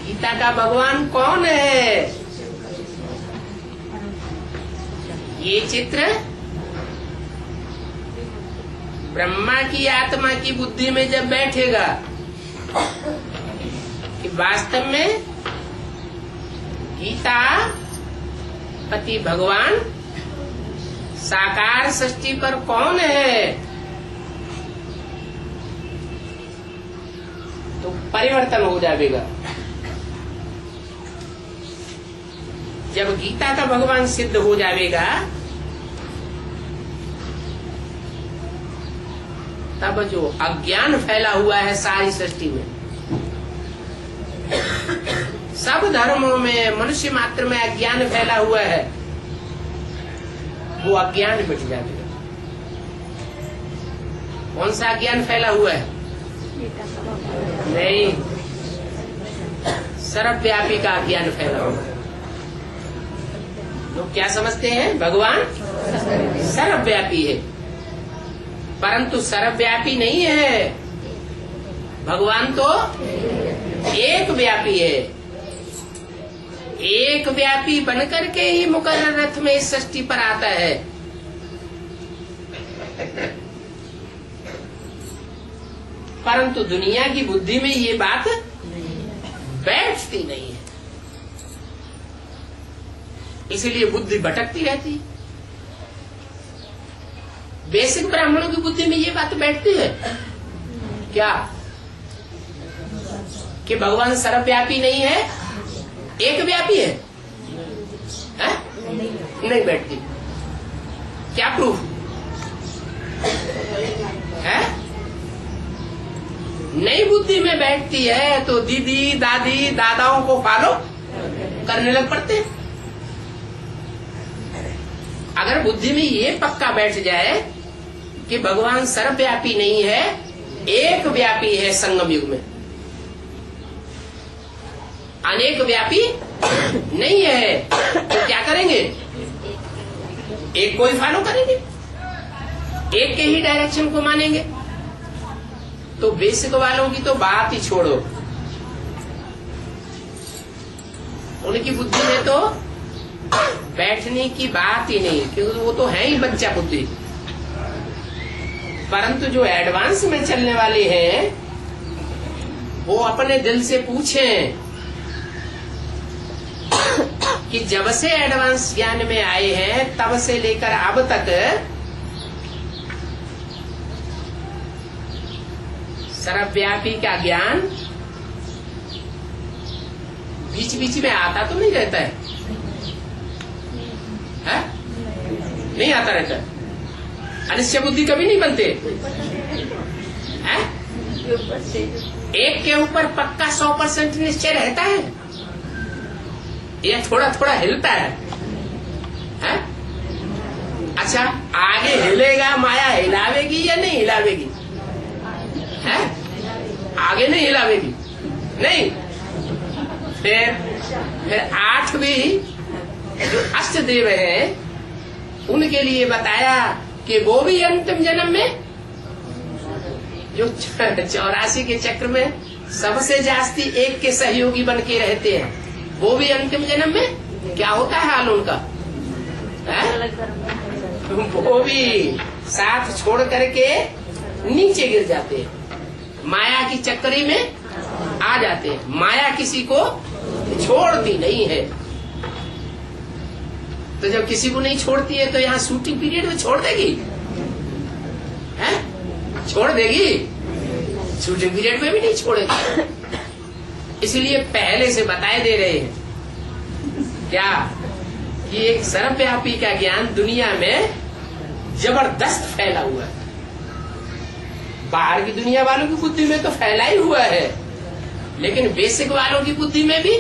गीता का भगवान कौन है? ये चित्र ब्रह्मा की आत्मा की बुद्धि में जब बैठेगा कि वास्तव में गीता पति भगवान साकार सृष्टि पर कौन है, तो परिवर्तन हो जाएगा। जब गीता का भगवान सिद्ध हो जाएगा तब जो अज्ञान फैला हुआ है सारी सृष्टि में, सब धर्मों में मनुष्य मात्र में अज्ञान फैला हुआ है, वो अज्ञान मिट जाएगा। कौन सा अज्ञान फैला हुआ है? नहीं, सर्वव्यापी का अज्ञान फैला हुआ है। लोग क्या समझते हैं? भगवान सर्वव्यापी है, परंतु सर्वव्यापी नहीं है। भगवान तो एक व्यापी है। एक व्यापी बनकर के ही मुकर्रर रथ में इस सृष्टि पर आता है। परंतु दुनिया की बुद्धि में ये बात बैठती नहीं है, इसलिए बुद्धि भटकती रहती है। बेसिक ब्राह्मणों की बुद्धि में ये बात बैठती है क्या कि भगवान सर्वव्यापी नहीं है, एक व्यापी है? नहीं बैठती। क्या प्रूफ है? नई बुद्धि में बैठती है तो दीदी दादी दादाओं को फॉलो करने लग पड़ते। अगर बुद्धि में ये पक्का बैठ जाए कि भगवान सर्वव्यापी नहीं है, एक व्यापी है, संगम युग में अनेक व्यापी नहीं है, तो क्या करेंगे? एक को ही फॉलो करेंगे, एक के ही डायरेक्शन को मानेंगे। तो बेसिक वालों की तो बात ही छोड़ो, उनकी बुद्धि में तो बैठने की बात ही नहीं, क्योंकि वो तो है ही बच्चा बुद्धि। परंतु जो एडवांस में चलने वाले हैं वो अपने दिल से पूछें कि जब से एडवांस ज्ञान में आए हैं तब से लेकर अब तक सर्वव्यापी का ज्ञान बीच बीच में आता तो नहीं रहता है? नहीं आता रहता है। अनिश्चय बुद्धि कभी नहीं बनते हैं? एक के ऊपर पक्का 100% निश्चय रहता है या थोड़ा थोड़ा हिलता है? अच्छा, आगे हिलेगा, माया हिलावेगी या नहीं हिलावेगी? है? आगे नहीं हिलावेगी, नहीं। फिर 8वीं जो अष्टदेव हैं उनके लिए बताया कि वो भी अंतिम जन्म में जो 84 के चक्र में सबसे जास्ती एक के सहयोगी बन के रहते हैं, वो भी अंतिम जन्म में क्या होता है हाल उनका? वो भी साथ छोड़ करके नीचे गिर जाते हैं, माया की चक्करी में आ जाते हैं। माया किसी को छोड़ती नहीं है, तो जब किसी को नहीं छोड़ती है तो यहाँ शूटिंग पीरियड में छोड़ देगी? है? छोड़ देगी? शूटिंग पीरियड में भी नहीं छोड़ेगी। इसलिए पहले से बताए दे रहे हैं क्या कि एक सर्वव्यापी का ज्ञान दुनिया में जबरदस्त फैला हुआ है। बाहर की दुनिया वालों की बुद्धि में तो फैला ही हुआ है, लेकिन बेसिक वालों की बुद्धि में भी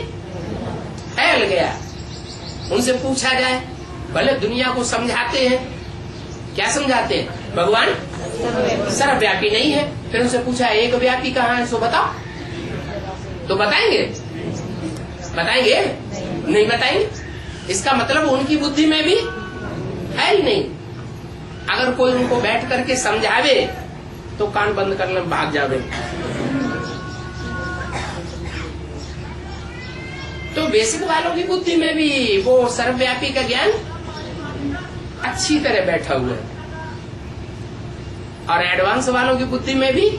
फैल गया। उनसे पूछा जाए, भले दुनिया को समझाते हैं, क्या समझाते हैं? भगवान सर्वव्यापी नहीं है। फिर उनसे पूछा एक व्यापी कहाँ है, सो बताओ। तो बताएंगे? बताएंगे? नहीं बताएंगे। इसका मतलब उनकी बुद्धि में भी है ही नहीं। अगर कोई उनको बैठ करके समझावे तो कान बंद करने भाग जावे। तो बेसिक वालों की बुद्धि में भी वो सर्वव्यापी का ज्ञान अच्छी तरह बैठा हुआ है, और एडवांस वालों की बुद्धि में भी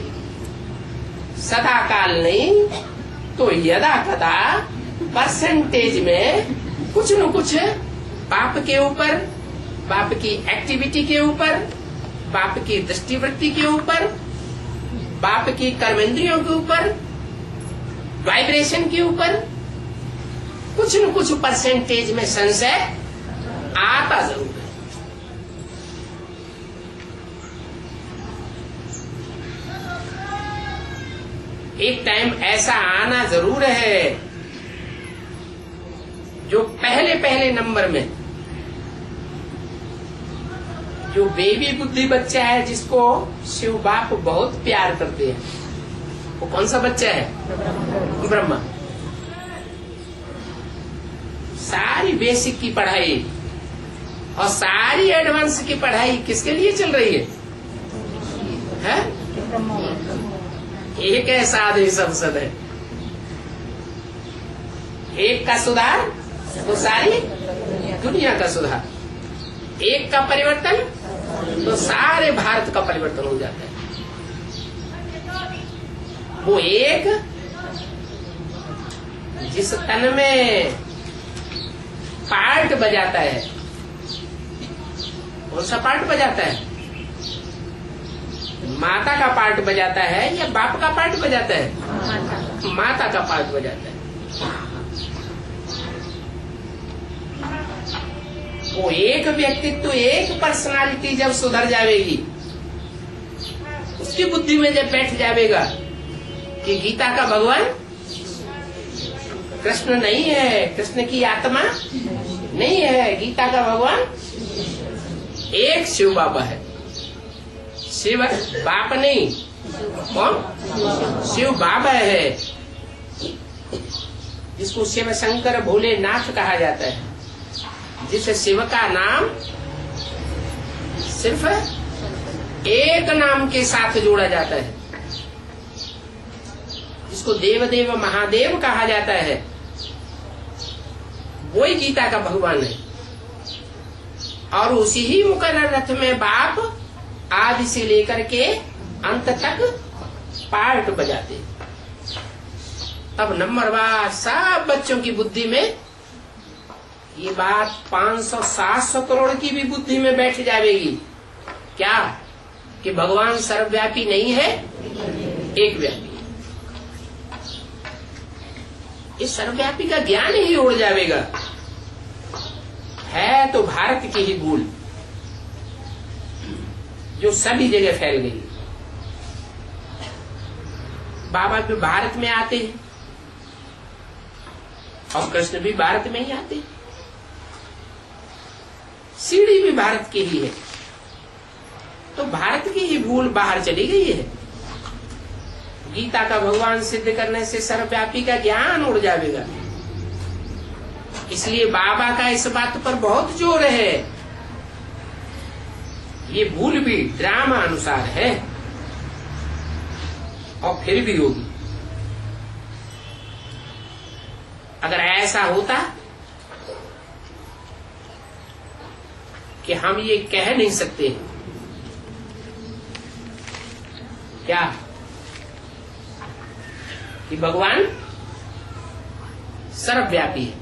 सदा काल नहीं तो यदा कदा परसेंटेज में कुछ न कुछ बाप के ऊपर, बाप की एक्टिविटी के ऊपर, बाप की दृष्टिवृत्ति के ऊपर, बाप की कर्मेंद्रियों के ऊपर, वाइब्रेशन के ऊपर कुछ न कुछ परसेंटेज में संशय आता जरूर है। एक टाइम ऐसा आना जरूर है जो पहले पहले नंबर में जो बेबी बुद्धि बच्चा है, जिसको शिव बाप बहुत प्यार करते हैं, वो कौन सा बच्चा है? ब्रह्मा। सारी बेसिक की पढ़ाई और सारी एडवांस की पढ़ाई किसके लिए चल रही है? एक है साधे संसद है, एक का सुधार तो सारी दुनिया का सुधार, एक का परिवर्तन तो सारे भारत का परिवर्तन हो जाता है। वो एक जिस तन में पार्ट बजाता है, कौन सा पार्ट बजाता है? माता का पार्ट बजाता है या बाप का पार्ट बजाता है? माता का पार्ट बजाता है। वो एक व्यक्तित्व, एक पर्सनालिटी जब सुधर जाएगी, उसकी बुद्धि में जब बैठ जाएगा कि गीता का भगवान कृष्ण नहीं है, कृष्ण की आत्मा नहीं है, गीता का भगवान एक शिव बाबा है। शिव बाप नहीं, कौन? शिव बाबा है, जिसको शिव शंकर भोलेनाथ कहा जाता है, जिस शिव का नाम सिर्फ एक नाम के साथ जोड़ा जाता है, जिसको देवदेव महादेव कहा जाता है, वही गीता का भगवान है। और उसी ही मुकर्रर रथ में बाप आदि से लेकर के अंत तक पार्ट बजाते। तब नंबरवार सब बच्चों की बुद्धि में ये बात 500-700 करोड़ की भी बुद्धि में बैठ जाएगी। क्या? कि भगवान सर्वव्यापी नहीं है, एक व्यापी। इस सर्वव्यापी का ज्ञान ही उड़ जाएगा। है तो भारत की ही भूल जो सभी जगह फैल गई। बाबा भी भारत में आते हैं और कृष्ण भी भारत में ही आते हैं, सीढ़ी भी भारत की ही है, तो भारत की ही भूल बाहर चली गई है। गीता का भगवान सिद्ध करने से सर्वव्यापी का ज्ञान उड़ जाएगा। इसलिए बाबा का इस बात पर बहुत जोर है। ये भूल भी ड्रामा अनुसार है और फिर भी होगी। अगर ऐसा होता कि हम ये कह नहीं सकते क्या कि भगवान सर्वव्यापी है,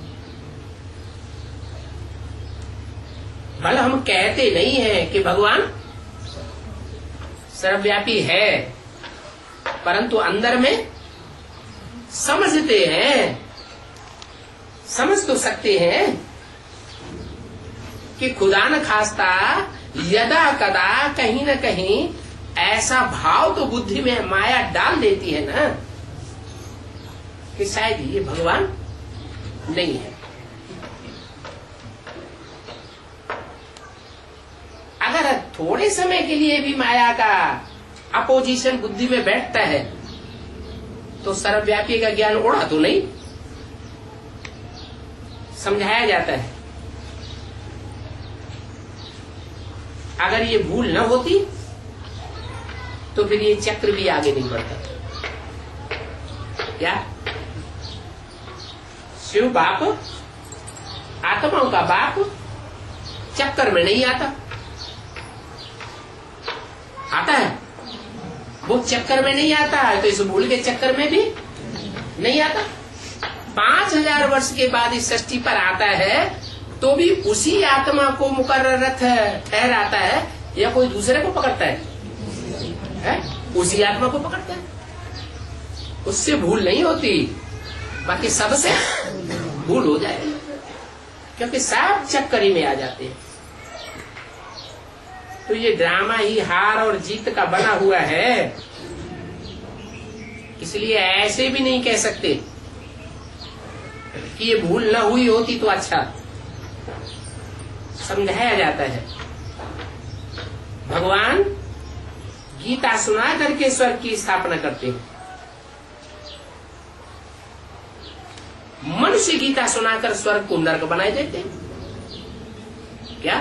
भले हम कहते नहीं हैं कि भगवान सर्वव्यापी है, परंतु अंदर में समझते हैं, समझ तो सकते हैं कि खुदा न खास्ता यदा कदा कहीं न कहीं ऐसा भाव तो बुद्धि में माया डाल देती है ना कि शायद ये भगवान नहीं है। अगर थोड़े समय के लिए भी माया का अपोजिशन बुद्धि में बैठता है तो सर्वव्यापी का ज्ञान उड़ा तो नहीं, समझाया जाता है। अगर ये भूल न होती तो फिर ये चक्र भी आगे नहीं बढ़ता। क्या शिव बाप, आत्माओं का बाप, चक्कर में नहीं आता? आता है? वो चक्कर में नहीं आता है तो इस भूल के चक्कर में भी नहीं आता। 5000 वर्ष के बाद इस सृष्टि पर आता है तो भी उसी आत्मा को मुकर्ररत ठहराता है या कोई दूसरे को पकड़ता है? उसी आत्मा को पकड़ता है। उससे भूल नहीं होती, बाकी सबसे भूल हो जाएगी, क्योंकि सब चक्करी में आ जाते हैं। तो ये ड्रामा ही हार और जीत का बना हुआ है। इसलिए ऐसे भी नहीं कह सकते कि ये भूल न हुई होती तो अच्छा। समझाया जाता है, भगवान गीता सुना करके स्वर्ग की स्थापना करते हैं। मनुष्य गीता सुनाकर स्वर्ग को नर्क बनाए देते हैं। क्या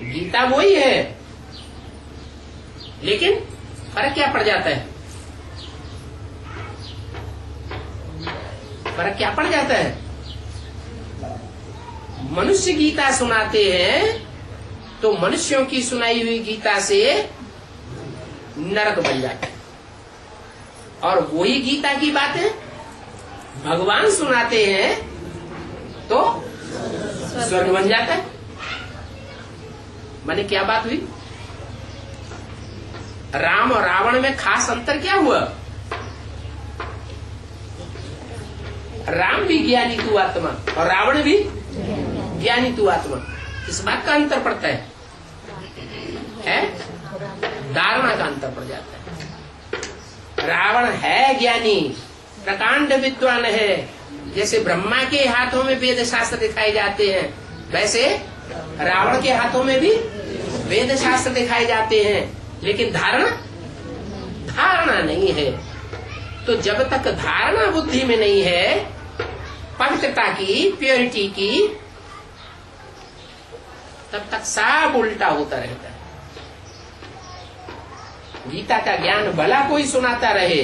गीता वही है, लेकिन फर्क क्या पड़ जाता है? फर्क क्या पड़ जाता है? मनुष्य गीता सुनाते हैं तो मनुष्यों की सुनाई हुई गीता से नरक बन जाता है, और वही गीता की बातें भगवान सुनाते हैं तो स्वर्ग बन जाता है। माने क्या बात हुई? राम और रावण में खास अंतर क्या हुआ? राम भी ज्ञानी तू आत्मा और रावण भी ज्ञानी तू आत्मा। इस बात का अंतर पड़ता है? धारणा का अंतर पड़ जाता है। रावण है ज्ञानी, प्रकांड विद्वान है। जैसे ब्रह्मा के हाथों में वेद शास्त्र दिखाए जाते हैं, वैसे रावण के हाथों में भी वेद शास्त्र दिखाए जाते हैं, लेकिन धारणा नहीं है। तो जब तक धारणा बुद्धि में नहीं है पवित्रता की, प्योरिटी की, तब तक सब उल्टा होता रहता है। गीता का ज्ञान भला कोई सुनाता रहे,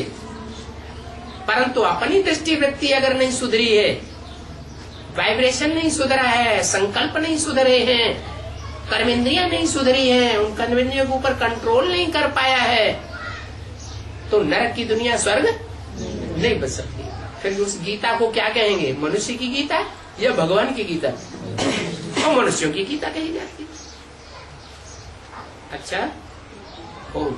परंतु अपनी दृष्टि वृत्ति अगर नहीं सुधरी है, वाइब्रेशन नहीं सुधरा है, संकल्प नहीं सुधरे हैं, कर्मेंद्रियां नहीं सुधरी हैं, उन कर्मेंद्रियों के ऊपर कंट्रोल नहीं कर पाया है, तो नरक की दुनिया स्वर्ग नहीं बच सकती। फिर उस गीता को क्या कहेंगे? मनुष्य की गीता या भगवान की गीता? और मनुष्यों की गीता कही जाती है। अच्छा, ओम